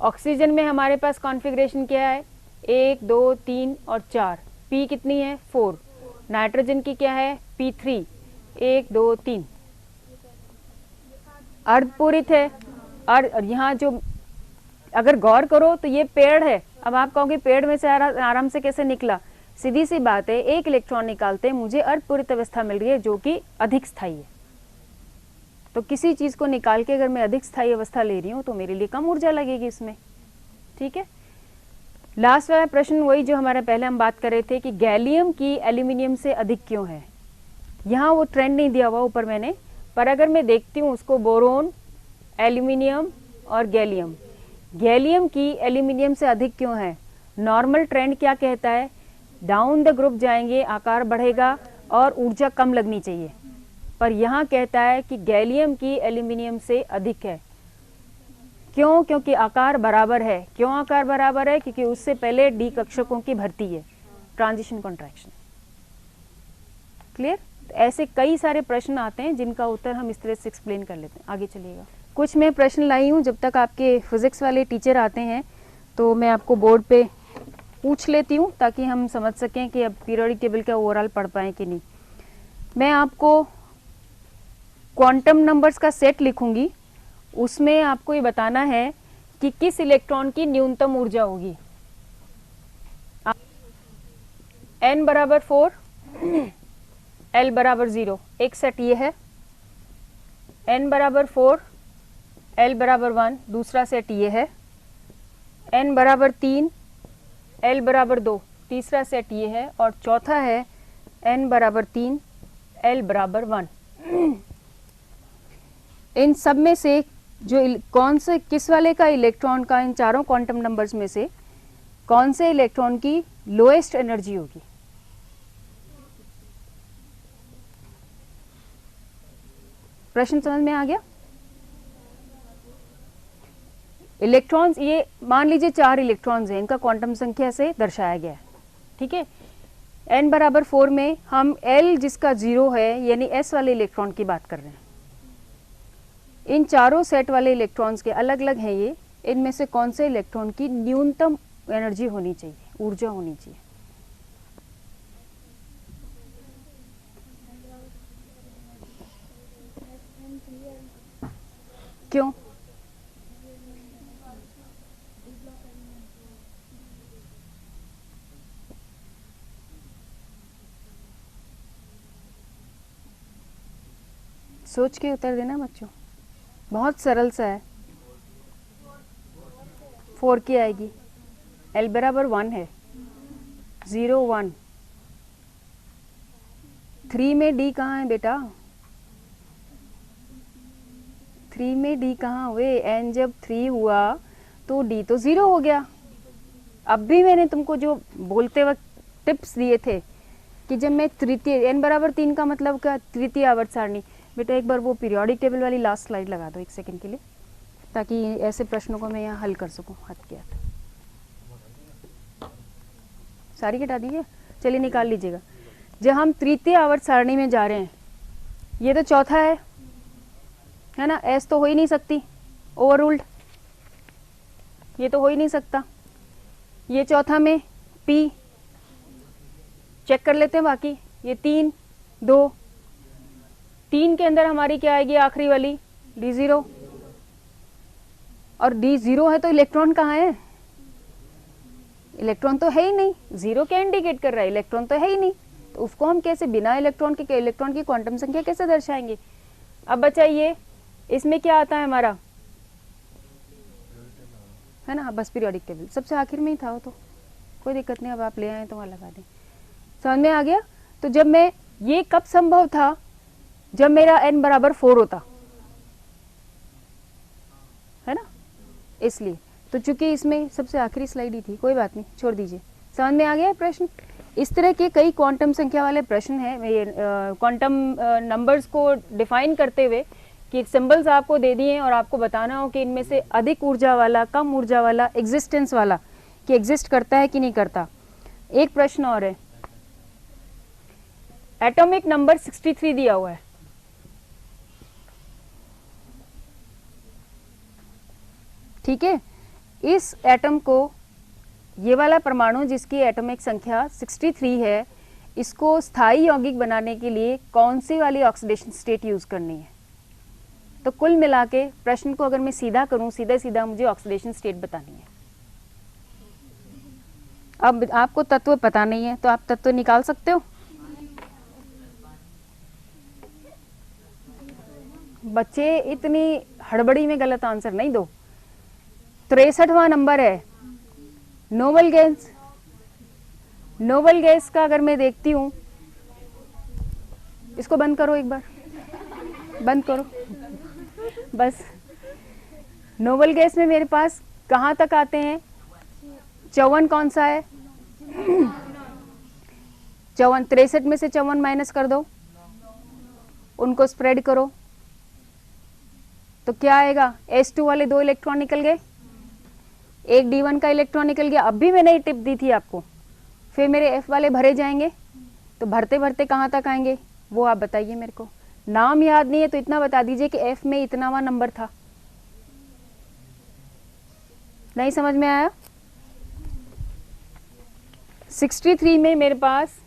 ऑक्सीजन में हमारे पास कॉन्फ़िगरेशन क्या है? 1, 2, 3 और 4। P कितनी है? 4। नाइट्रोजन की क्या है? P3, 1, 2, 3। अर्धपूरित है। और यहाँ जो अगर गौर करो तो ये पेड़ है। अब आप कहोगे पेड़ में से आराम से कैसे निकला? सीधी सी बात है, एक इलेक्ट्रॉन निकालते मुझे अर्धपूरित अवस्था मिल रही है जो कि अधिक स्थायी है। तो किसी चीज को निकाल के अगर मैं अधिक स्थायी अवस्था ले रही हूँ तो मेरे लिए कम ऊर्जा लगेगी इसमें, ठीक है। लास्ट वाला प्रश्न वही जो हमारा पहले हम बात कर रहे थे कि गैलियम की एल्यूमिनियम से अधिक क्यों है। यहाँ वो ट्रेंड नहीं दिया हुआ ऊपर मैंने, पर अगर मैं देखती हूँ उसको, बोरोन, एल्यूमिनियम और गैलियम, गैलियम की एल्यूमिनियम से अधिक क्यों है? नॉर्मल ट्रेंड क्या कहता है? डाउन द ग्रुप जाएंगे, आकार बढ़ेगा और ऊर्जा कम लगनी चाहिए, पर यहाँ कहता है कि गैलियम की एल्यूमिनियम से अधिक है। क्यों? क्योंकि आकार बराबर है। क्यों आकार बराबर है? क्योंकि उससे पहले डी कक्षकों की भर्ती है, ट्रांजिशन कॉन्ट्रैक्शन। क्लियर? ऐसे कई सारे प्रश्न आते हैं जिनका उत्तर हम इस तरह से एक्सप्लेन कर लेते हैं। आगे चलिएगा। कुछ मैं प्रश्न लाई हूँ, जब तक आपके फिजिक्स वाले टीचर आते हैं तो मैं आपको बोर्ड पे पूछ लेती हूँ ताकि हम समझ सकें कि अब पीरियोडिक टेबल का ओवरऑल पढ़ पाएँ कि नहीं। मैं आपको क्वांटम नंबर्स का सेट लिखूंगी, उसमें आपको ये बताना है कि किस इलेक्ट्रॉन की न्यूनतम ऊर्जा होगी। n बराबर 4, l बराबर 0, एक सेट ये है। n बराबर 4, l बराबर 1, दूसरा सेट ये है। n बराबर 3, l बराबर 2, तीसरा सेट ये है। और चौथा है n बराबर 3, l बराबर 1। इन सब में से जो कौन से किस वाले का इलेक्ट्रॉन का, इन चारों क्वांटम नंबर्स में से कौन से इलेक्ट्रॉन की लोएस्ट एनर्जी होगी? प्रश्न समझ में आ गया? इलेक्ट्रॉन्स, ये मान लीजिए 4 इलेक्ट्रॉन्स हैं, इनका क्वांटम संख्या से दर्शाया गया है। ठीक है। n बराबर 4 में हम L जिसका 0 है यानी s वाले इलेक्ट्रॉन की बात कर रहे हैं। इन चारों सेट वाले इलेक्ट्रॉन्स के अलग अलग हैं ये, इनमें से कौन से इलेक्ट्रॉन की न्यूनतम एनर्जी होनी चाहिए, ऊर्जा होनी चाहिए? क्यों? सोच के उत्तर देना बच्चों, बहुत सरल सा है। 4 की आएगी, L बराबर 1 है, 0 1। 3 में D कहाँ है बेटा? 3 में D कहाँ हुए? N जब 3 हुआ तो D तो 0 हो गया। अब भी मैंने तुमको जो बोलते वक्त टिप्स दिए थे कि जब मैं तृतीय, n बराबर 3 का मतलब क्या? तृतीय आवर्त सारणी। बेटा एक बार वो पीरियोडिक टेबल वाली लास्ट स्लाइड लगा दो 1 सेकंड के लिए, ताकि ऐसे प्रश्नों को मैं यहाँ हल कर सकूँ हाथ के हाथ। सारी हटा दीजिए, चलिए निकाल लीजिएगा। जब हम तृतीय आवर्त सारणी में जा रहे हैं, ये तो चौथा है ना, एस तो हो ही नहीं सकती, ओवररूल्ड, ये तो हो ही नहीं सकता। ये चौथा में पी, चेक कर लेते हैं बाकी। ये 3 2, 3 के अंदर हमारी क्या आएगी आखिरी वाली? D0। और D0 है तो इलेक्ट्रॉन कहाँ है? इलेक्ट्रॉन तो है ही नहीं, 0 क्या इंडिकेट कर रहा है? इलेक्ट्रॉन तो है ही नहीं, तो उसको हम कैसे बिना इलेक्ट्रॉन के इलेक्ट्रॉन की क्वांटम संख्या कैसे दर्शाएंगे? अब बचाइए, इसमें क्या आता है हमारा, है ना, बस पीरियोडिक टेबल सबसे आखिर में ही था वो, तो कोई दिक्कत नहीं, अब आप ले आए तो वहाँ लगा दें। समझ में आ गया? तो जब मैं, ये कब संभव था? जब मेरा n बराबर 4 होता है ना, इसलिए। तो चूंकि इसमें सबसे आखिरी स्लाइड ही थी, कोई बात नहीं, छोड़ दीजिए। समझ में आ गया प्रश्न? इस तरह के कई क्वांटम संख्या वाले प्रश्न हैं, क्वांटम नंबर्स को डिफाइन करते हुए कि सिंबल्स आपको दे दिए और आपको बताना हो कि इनमें से अधिक ऊर्जा वाला, कम ऊर्जा वाला, एग्जिस्टेंस वाला कि एग्जिस्ट करता है कि नहीं करता। एक प्रश्न और है, एटॉमिक नंबर 63 दिया हुआ है, ठीक है। इस एटम को, ये वाला परमाणु जिसकी एटॉमिक संख्या 63 है, इसको स्थायी यौगिक बनाने के लिए कौन सी वाली ऑक्सीडेशन स्टेट यूज करनी है? तो कुल मिला के प्रश्न को अगर मैं सीधा करूं, सीधा सीधा मुझे ऑक्सीडेशन स्टेट बतानी है। अब आपको तत्व पता नहीं है तो आप तत्व निकाल सकते हो? बच्चे इतनी हड़बड़ी में गलत आंसर नहीं दो। 63वां नंबर है नोबल गैस। नोबल गैस का अगर मैं देखती हूं, इसको बंद करो एक बार, बंद करो बस। नोबल गैस में मेरे पास कहां तक आते हैं? 54 कौन सा है? 54, 63 में से 54 माइनस कर दो, उनको स्प्रेड करो तो क्या आएगा? S2 वाले 2 इलेक्ट्रॉन निकल गए, एक D1 का इलेक्ट्रॉन निकल गया। अब भी मैंने ये टिप दी थी आपको। फिर मेरे F वाले भरे जाएंगे, तो भरते भरते कहाँ तक आएंगे वो आप बताइए मेरे को। नाम याद नहीं है तो इतना बता दीजिए कि F में इतनावा नंबर था। नहीं समझ में आया? 63 में मेरे पास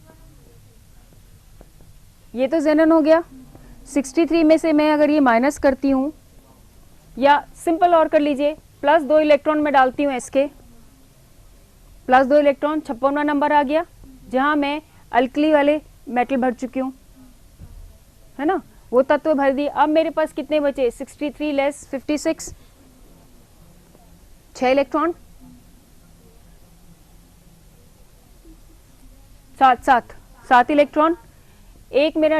ये तो जेनन हो गया। 63 में से मैं अगर ये माइनस करती हूँ, या सिंपल और कर लीजिए, प्लस 2 इलेक्ट्रॉन में डालती हूँ इसके, प्लस 2 इलेक्ट्रॉन, 56वां नंबर आ गया, जहां मैं अल्कली वाले मेटल भर चुकी हूँ, है ना, वो तत्व भर दिए। अब मेरे पास कितने बचे? 63 लेस 56, 6 इलेक्ट्रॉन, 7 इलेक्ट्रॉन। एक मेरा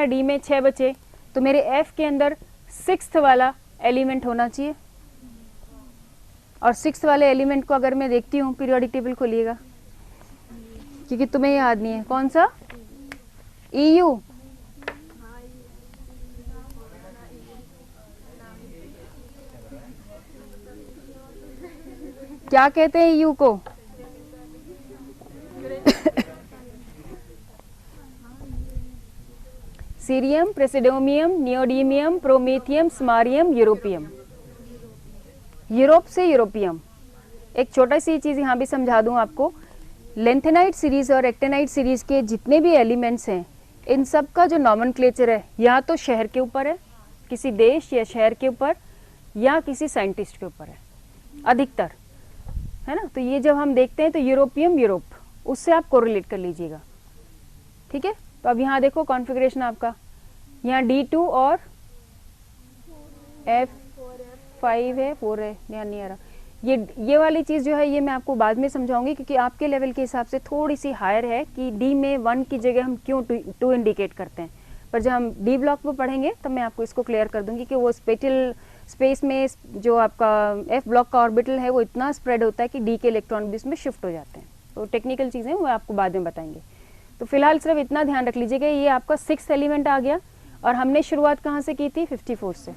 डी में 6 बचे, तो मेरे एफ के अंदर 6th वाला एलिमेंट होना चाहिए। और 6th वाले एलिमेंट को अगर मैं देखती हूँ, पीरियोडिक टेबल खोलिएगा क्योंकि तुम्हें याद नहीं है कौन सा, EU। क्या कहते हैं यू को? Cerium, praseodymium, neodymium, promethium, samarium, europium. Europe से यूरोपियम। एक छोटा सी चीज यहाँ भी समझा दूं आपको, लेंथेनाइट सीरीज और एक्टेनाइट सीरीज के जितने भी एलिमेंट्स हैं, इन सब का जो नॉमेनक्लेचर है या तो शहर के ऊपर है, किसी देश या शहर के ऊपर, या किसी साइंटिस्ट के ऊपर है अधिकतर, है ना। तो ये जब हम देखते हैं तो यूरोपियम, यूरोप, उससे आप कोरिलेट कर लीजिएगा, ठीक है। तो अब यहाँ देखो कॉन्फ़िगरेशन आपका, यहाँ D2 और F5 है, 4 है, ध्यान नहीं आ रहा। ये वाली चीज़ जो है ये मैं आपको बाद में समझाऊंगी, क्योंकि आपके लेवल के हिसाब से थोड़ी सी हायर है कि डी में 1 की जगह हम क्यों 2 इंडिकेट करते हैं। पर जब हम डी ब्लॉक पर पढ़ेंगे तब मैं आपको इसको क्लियर कर दूंगी कि वो स्पेस में जो आपका एफ ब्लॉक का ऑर्बिटल है वो इतना स्प्रेड होता है कि डी के इलेक्ट्रॉन भी इसमें शिफ्ट हो जाते हैं। तो टेक्निकल चीज़ें वो आपको बाद में बताएंगे। तो फिलहाल सिर्फ इतना ध्यान रख लीजिएगा, ये आपका 6th एलिमेंट आ गया और हमने शुरुआत कहाँ से की थी? 54 से।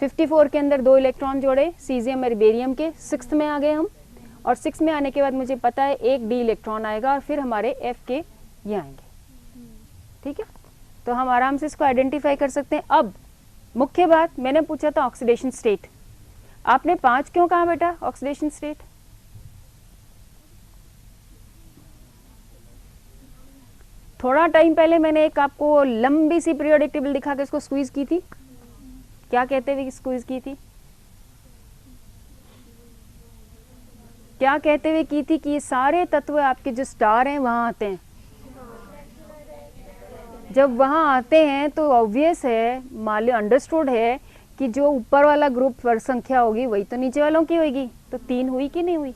54 के अंदर 2 इलेक्ट्रॉन जोड़े सीजियम और बेरियम के, 6th में आ गए हम, और 6 में आने के बाद मुझे पता है एक डी इलेक्ट्रॉन आएगा और फिर हमारे एफ के ये आएंगे, ठीक है। तो हम आराम से इसको आइडेंटिफाई कर सकते हैं। अब मुख्य बात, मैंने पूछा था ऑक्सीडेशन स्टेट, आपने 5 क्यों कहा बेटा ऑक्सीडेशन स्टेट? थोड़ा टाइम पहले मैंने एक आपको लंबी सी पीरियोडिक टेबल दिखा के इसको स्क्वीज की थी, क्या कहते हुए स्क्वीज की थी? क्या कहते हुए की थी कि ये सारे तत्व आपके जो स्टार हैं वहां आते हैं। जब वहां आते हैं तो ऑब्वियस है, माले अंडरस्टूड है कि जो ऊपर वाला ग्रुप वर्ग संख्या होगी वही तो नीचे वालों की होगी। तो 3 हुई कि नहीं हुई?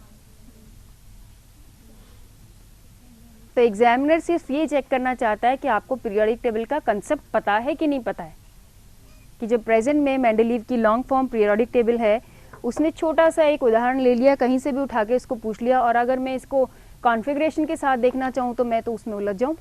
तो एग्जामिनर सिर्फ ये चेक करना चाहता है कि आपको पीरियोडिक टेबल का कंसेप्ट पता है कि नहीं पता है। कि जो प्रेजेंट में मेंडलीव की लॉन्ग फॉर्म पीरियोडिक टेबल है, उसने छोटा सा एक उदाहरण ले लिया, कहीं से भी उठा के इसको पूछ लिया, और अगर मैं इसको कॉन्फ़िगरेशन के साथ देखना चाहूँ तो मैं तो उसमें उलझ जाऊँ।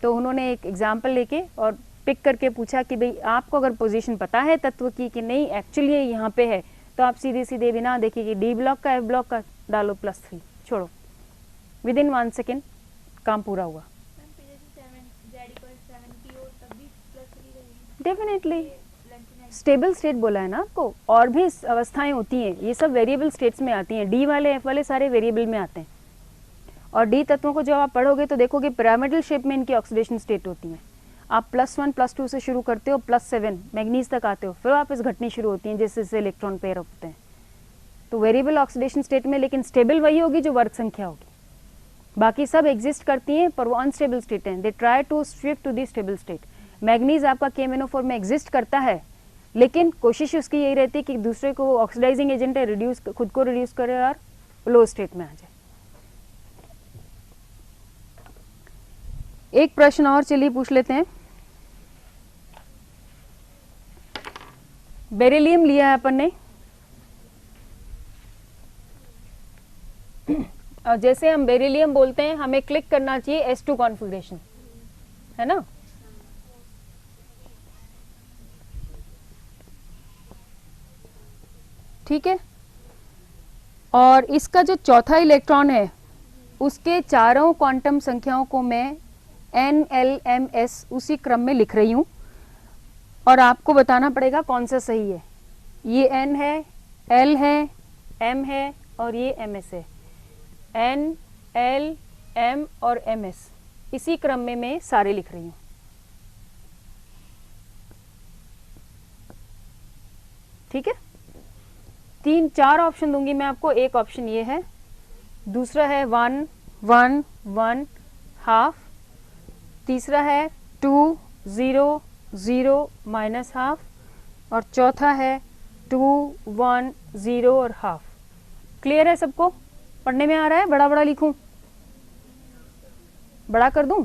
तो उन्होंने एक एग्जाम्पल लेके और पिक करके पूछा कि भाई आपको अगर पोजीशन पता है तत्व की कि नहीं एक्चुअली ये यहाँ पे है, तो आप सीधे सीधे बिना देखे कि डी ब्लॉक का एफ ब्लॉक का डालो +3, छोड़ो, विद इन 1 सेकेंड काम पूरा हुआ। डेफिनेटली स्टेबल स्टेट बोला है ना आपको, और भी अवस्थाएं होती हैं, ये सब वेरिएबल स्टेट्स में आती हैं। डी वाले एफ वाले सारे वेरिएबल में आते हैं। और डी तत्वों को जब आप पढ़ोगे तो देखोगे पिरामिडल शेप में इनकी ऑक्सीडेशन स्टेट होती है। आप +1 +2 से शुरू करते हो, +7 मैग्नीज तक आते हो, फिर वापस घटनी शुरू होती हैं जैसे जैसे इलेक्ट्रॉन पेयर होते हैं। तो वेरिएबल ऑक्सीडेशन स्टेट में लेकिन स्टेबल वही होगी जो वर्ग संख्या होगी, बाकी सब एग्जिस्ट करती हैं पर वो अनस्टेबल स्टेट हैं। They try to shift to the stable state. Manganese आपका KMnO4 में एग्जिस्ट करता है, लेकिन कोशिश उसकी यही रहती है कि दूसरे को ऑक्सीडाइजिंग एजेंट है, रिड्यूस, खुद को रिड्यूस करे और लो स्टेट में आ जाए। एक प्रश्न और चलिए पूछ लेते हैं। बेरिलियम लिया है अपन ने, और जैसे हम बेरिलियम बोलते हैं हमें क्लिक करना चाहिए S2 कॉन्फ़िगरेशन, है ना। ठीक है, और इसका जो चौथा इलेक्ट्रॉन है उसके चारों क्वांटम संख्याओं को मैं NLMS उसी क्रम में लिख रही हूं, और आपको बताना पड़ेगा कौन सा सही है। ये N है, L है, M है और ये MS है। N, L, M और MS इसी क्रम में मैं सारे लिख रही हूं। ठीक है, 3-4 ऑप्शन दूंगी मैं आपको। एक ऑप्शन ये है, दूसरा है 1 1 1 हाफ, तीसरा है 2 0 0 -हाफ, और चौथा है 2 1 0 और हाफ। क्लियर है सबको? पढ़ने में आ रहा है? बड़ा बड़ा लिखूं, बड़ा कर दूं?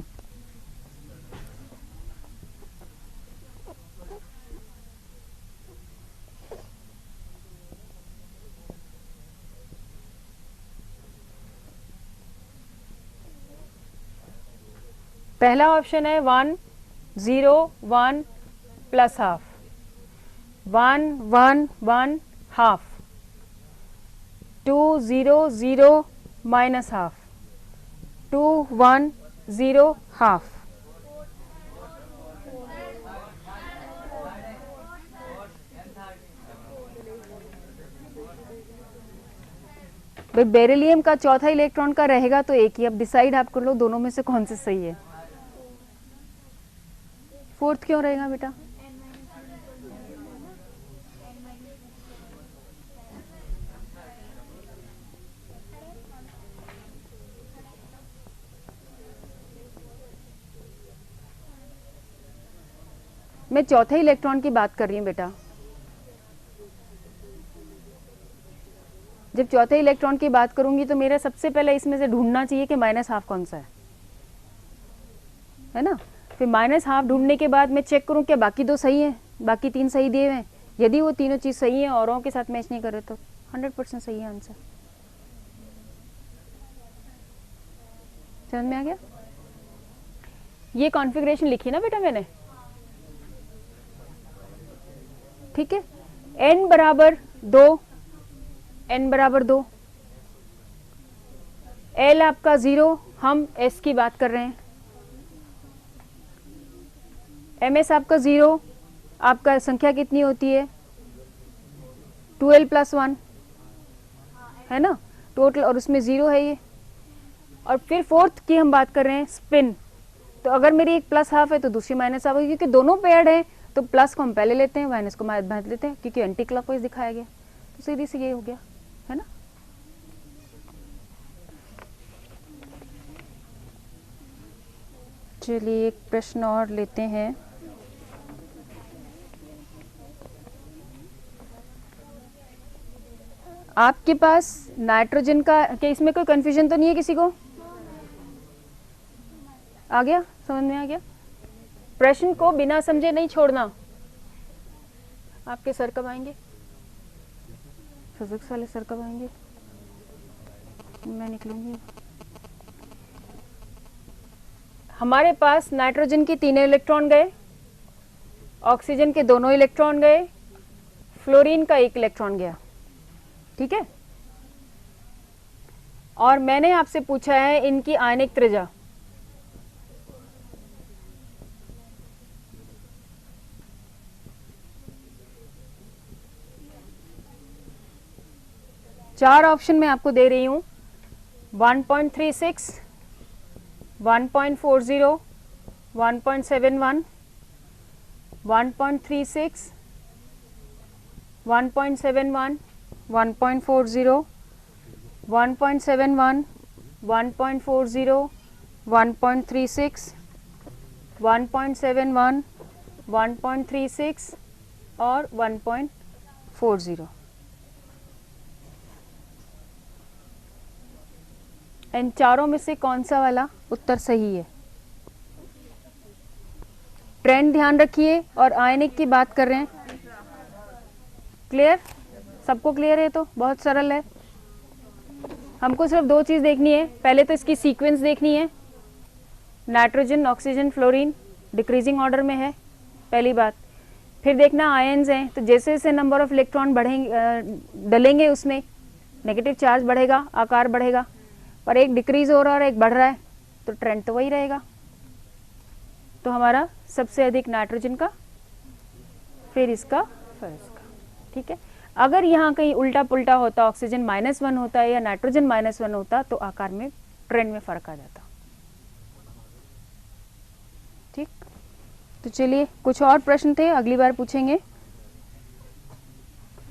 पहला ऑप्शन है 1 0 1 +half, 1 1 1 half, 2 0 0 minus half, 2 1 0 half, भाई बेरिलियम का चौथा इलेक्ट्रॉन का रहेगा तो एक ही। अब डिसाइड आप कर लो दोनों में से कौन से सही है। फोर्थ क्यों रहेगा बेटा? मैं चौथे इलेक्ट्रॉन की बात कर रही हूं बेटा। जब चौथे इलेक्ट्रॉन की बात करूंगी तो मेरा सबसे पहले इसमें से ढूंढना चाहिए कि माइनस हाफ कौन सा है ना। फिर माइनस हाफ ढूंढने के बाद मैं चेक करूं क्या बाकी दो सही हैं, बाकी तीन सही दिए हुए हैं। यदि वो तीनों चीज सही है औरों के साथ मैच नहीं कर रहे तो 100% सही है आंसर। समझ में आ गया? ये कॉन्फ़िगरेशन लिखी ना बेटा मैंने, ठीक है। n बराबर 2, n बराबर 2, l आपका 0, हम s की बात कर रहे हैं, ms आपका 0, आपका संख्या कितनी होती है 2l + 1 है ना टोटल, और उसमें 0 है ये। और फिर फोर्थ की हम बात कर रहे हैं स्पिन, तो अगर मेरी एक प्लस हाफ है तो दूसरी माइनस हाफ है, क्योंकि दोनों पेयर्ड हैं तो प्लस को हम पहले लेते हैं, माइनस को बाद लेते हैं, क्योंकि एंटी क्लॉकवाइज दिखाया गया। तो सीधी से ये हो गया है ना। चलिए एक प्रश्न और लेते हैं। आपके पास नाइट्रोजन का क्या इसमें कोई कंफ्यूजन तो नहीं है किसी को? आ गया, समझ में आ गया? प्रश्न को बिना समझे नहीं छोड़ना। आपके सर कब आएंगे? फिजिक्स वाले सर कब आएंगे? मैं निकलूंगी। हमारे पास नाइट्रोजन की 3 इलेक्ट्रॉन गए, ऑक्सीजन के 2 इलेक्ट्रॉन गए, फ्लोरीन का 1 इलेक्ट्रॉन गया, ठीक है। और मैंने आपसे पूछा है इनकी आयनिक त्रिज्या। चार ऑप्शन मैं आपको दे रही हूं, 1.36, 1.40, 1.71, 1.36, 1.71, 1.40, 1.71, 1.40, 1.36, 1.71, 1.36 और 1.40। इन चारों में से कौन सा वाला उत्तर सही है? ट्रेंड ध्यान रखिए और आयनिक की बात कर रहे हैं। क्लियर? सबको क्लियर है? तो बहुत सरल है। हमको सिर्फ 2 चीज देखनी है। पहले तो इसकी सीक्वेंस देखनी है, nitrogen, oxygen, fluorine decreasing order में है, पहली बात। फिर देखना आयन्स हैं, तो जैसे जैसे नंबर ऑफ इलेक्ट्रॉन बढ़ेंगे डलेंगे उसमें नेगेटिव चार्ज बढ़ेगा, आकार बढ़ेगा, पर एक डिक्रीज हो रहा है और एक बढ़ रहा है, तो ट्रेंड तो वही रहेगा। तो हमारा सबसे अधिक नाइट्रोजन का, फिर इसका, फिर इसका, ठीक है। अगर यहाँ कहीं उल्टा पुल्टा होता, ऑक्सीजन -1 होता है या नाइट्रोजन -1 होता, तो आकार में ट्रेंड में फर्क आ जाता। ठीक, तो चलिए कुछ और प्रश्न थे, अगली बार पूछेंगे।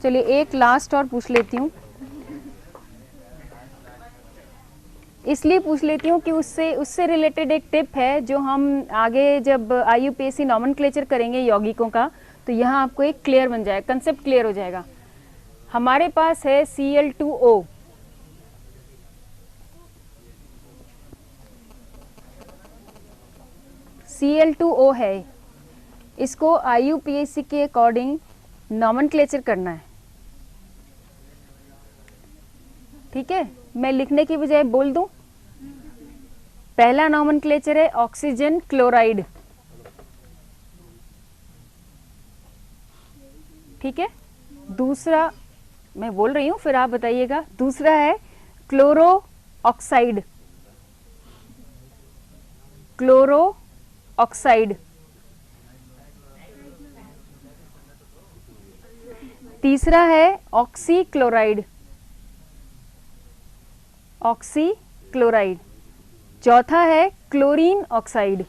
चलिए एक लास्ट और पूछ लेती हूँ, इसलिए पूछ लेती हूँ कि उससे रिलेटेड एक टिप है जो हम आगे जब IUPAC नॉमेनक्लेचर करेंगे यौगिकों का, तो यहाँ आपको एक क्लियर बन जाएगा, कंसेप्ट क्लियर हो जाएगा। हमारे पास है Cl2O, Cl2O है, इसको IUPAC के अकॉर्डिंग नॉमेनक्लेचर करना है, ठीक है। मैं लिखने की बजाय बोल दूं, पहला नॉमेनक्लेचर है ऑक्सीजन क्लोराइड, ठीक है। दूसरा मैं बोल रही हूँ फिर आप बताइएगा। दूसरा है क्लोरो ऑक्साइड, क्लोरो ऑक्साइड। तीसरा है ऑक्सीक्लोराइड, ऑक्सीक्लोराइड। चौथा है क्लोरीन ऑक्साइड।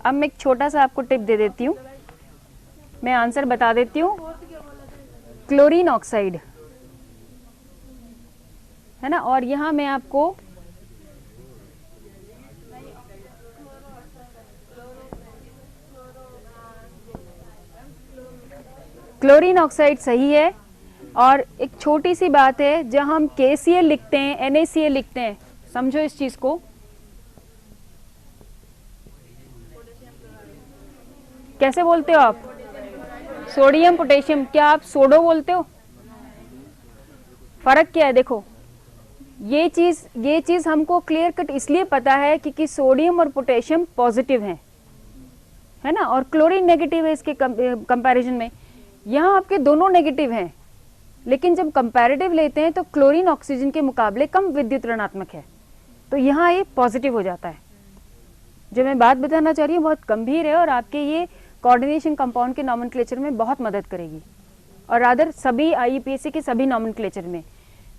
अब मैं एक छोटा सा आपको टिप दे देती हूँ, मैं आंसर बता देती हूँ। क्लोरीन ऑक्साइड है ना। और यहाँ मैं आपको क्लोरीन ऑक्साइड सही है। और एक छोटी सी बात है, जब हम KCl लिखते हैं, NaCl लिखते हैं, समझो इस चीज को, कैसे बोलते हो आप? Sodium potassium. क्या आप सोडो बोलते हो? फर्क क्या है? देखो ये चीज हमको क्लियर कट इसलिए पता है क्योंकि सोडियम और पोटेशियम पॉजिटिव हैं, है ना, और क्लोरीन नेगेटिव है इसके कंपैरिजन में। यहाँ आपके दोनों नेगेटिव हैं, लेकिन जब कंपैरेटिव लेते हैं तो क्लोरीन ऑक्सीजन के मुकाबले कम विद्युत ऋणात्मक है, तो यहाँ ये पॉजिटिव हो जाता है। जो मैं बात बताना चाह रही हूँ बहुत गंभीर है और आपके ये कोऑर्डिनेशन कंपाउंड के नॉमेनक्लेचर में बहुत मदद करेगी, और रादर सभी IUPAC के सभी नॉमेनक्लेचर में।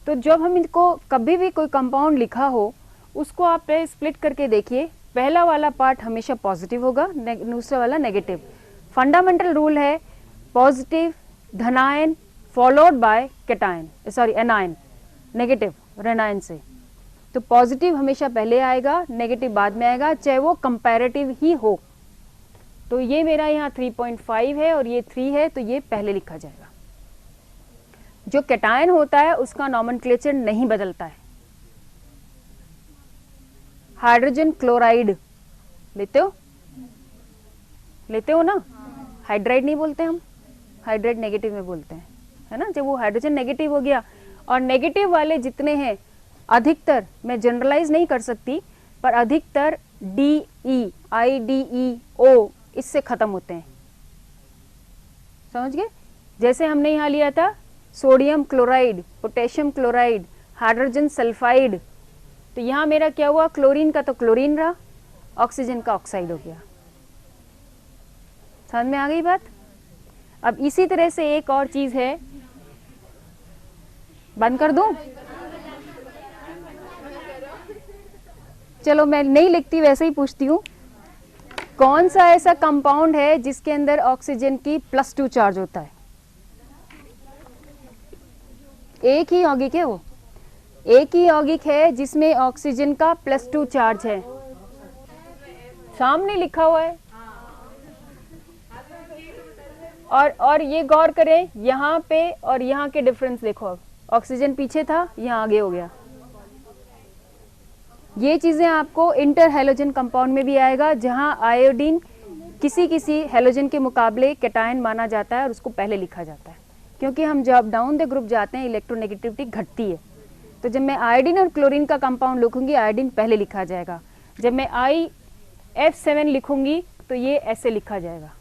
तो जब हम इनको कभी भी कोई कंपाउंड लिखा हो, उसको आप स्प्लिट करके देखिए, पहला वाला पार्ट हमेशा पॉजिटिव होगा, दूसरा वाला नेगेटिव। फंडामेंटल रूल है पॉजिटिव धनायन followed by cation, sorry anion, negative ऋणायन से। तो पॉजिटिव हमेशा पहले आएगा, नेगेटिव बाद में आएगा, चाहे वो कंपैरेटिव ही हो। तो ये मेरा यहाँ 3.5 है और ये 3 है, तो ये पहले लिखा जाएगा। जो कैटायन होता है उसका नॉमेनक्लेचर नहीं बदलता है। हाइड्रोजन क्लोराइड लेते हो ना? हाइड्राइड नहीं बोलते हम, हाइड्राइड नेगेटिव में बोलते हैं, है ना। जब वो हाइड्रोजन नेगेटिव हो गया, और नेगेटिव वाले जितने हैं अधिकतर, मैं जनरलाइज नहीं कर सकती, पर अधिकतर DE, IDEO इससे खत्म होते हैं, समझ गए? जैसे हमने यहाँ लिया था sodium chloride, potassium chloride, hydrogen sulphide, तो यहाँ मेरा क्या हुआ? क्लोरीन का तो क्लोरीन रहा, ऑक्सीजन का ऑक्साइड हो गया। समझ में आ गई बात? अब इसी तरह से एक और चीज है, बंद कर दूं? चलो मैं नहीं लिखती, वैसे ही पूछती हूँ। कौन सा ऐसा कंपाउंड है जिसके अंदर ऑक्सीजन की +2 चार्ज होता है? एक ही यौगिक है वो, एक ही यौगिक है जिसमें ऑक्सीजन का +2 चार्ज है, सामने लिखा हुआ है। और ये गौर करें, यहाँ पे और यहाँ के डिफरेंस देखो। अब ऑक्सीजन पीछे था, यहाँ आगे हो गया। ये चीजें आपको इंटर हैलोजन कंपाउंड में भी आएगा, जहाँ आयोडीन किसी हैलोजन के मुकाबले कैटायन माना जाता है और उसको पहले लिखा जाता है, क्योंकि हम जब डाउन द ग्रुप जाते हैं इलेक्ट्रोनेगेटिविटी घटती है। तो जब मैं आयोडीन और क्लोरीन का कंपाउंड लिखूंगी, आयोडीन पहले लिखा जाएगा। जब मैं IF7 लिखूंगी तो ये ऐसे लिखा जाएगा,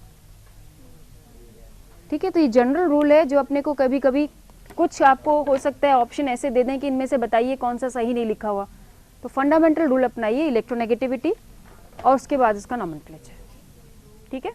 ठीक है। तो ये जनरल रूल है जो अपने को कभी कभी कुछ आपको हो सकता है ऑप्शन ऐसे दे दें कि इनमें से बताइए कौन सा सही नहीं लिखा हुआ। तो फंडामेंटल रूल अपनाइए इलेक्ट्रोनेगेटिविटी और उसके बाद इसका नॉमेनक्लेचर, ठीक है।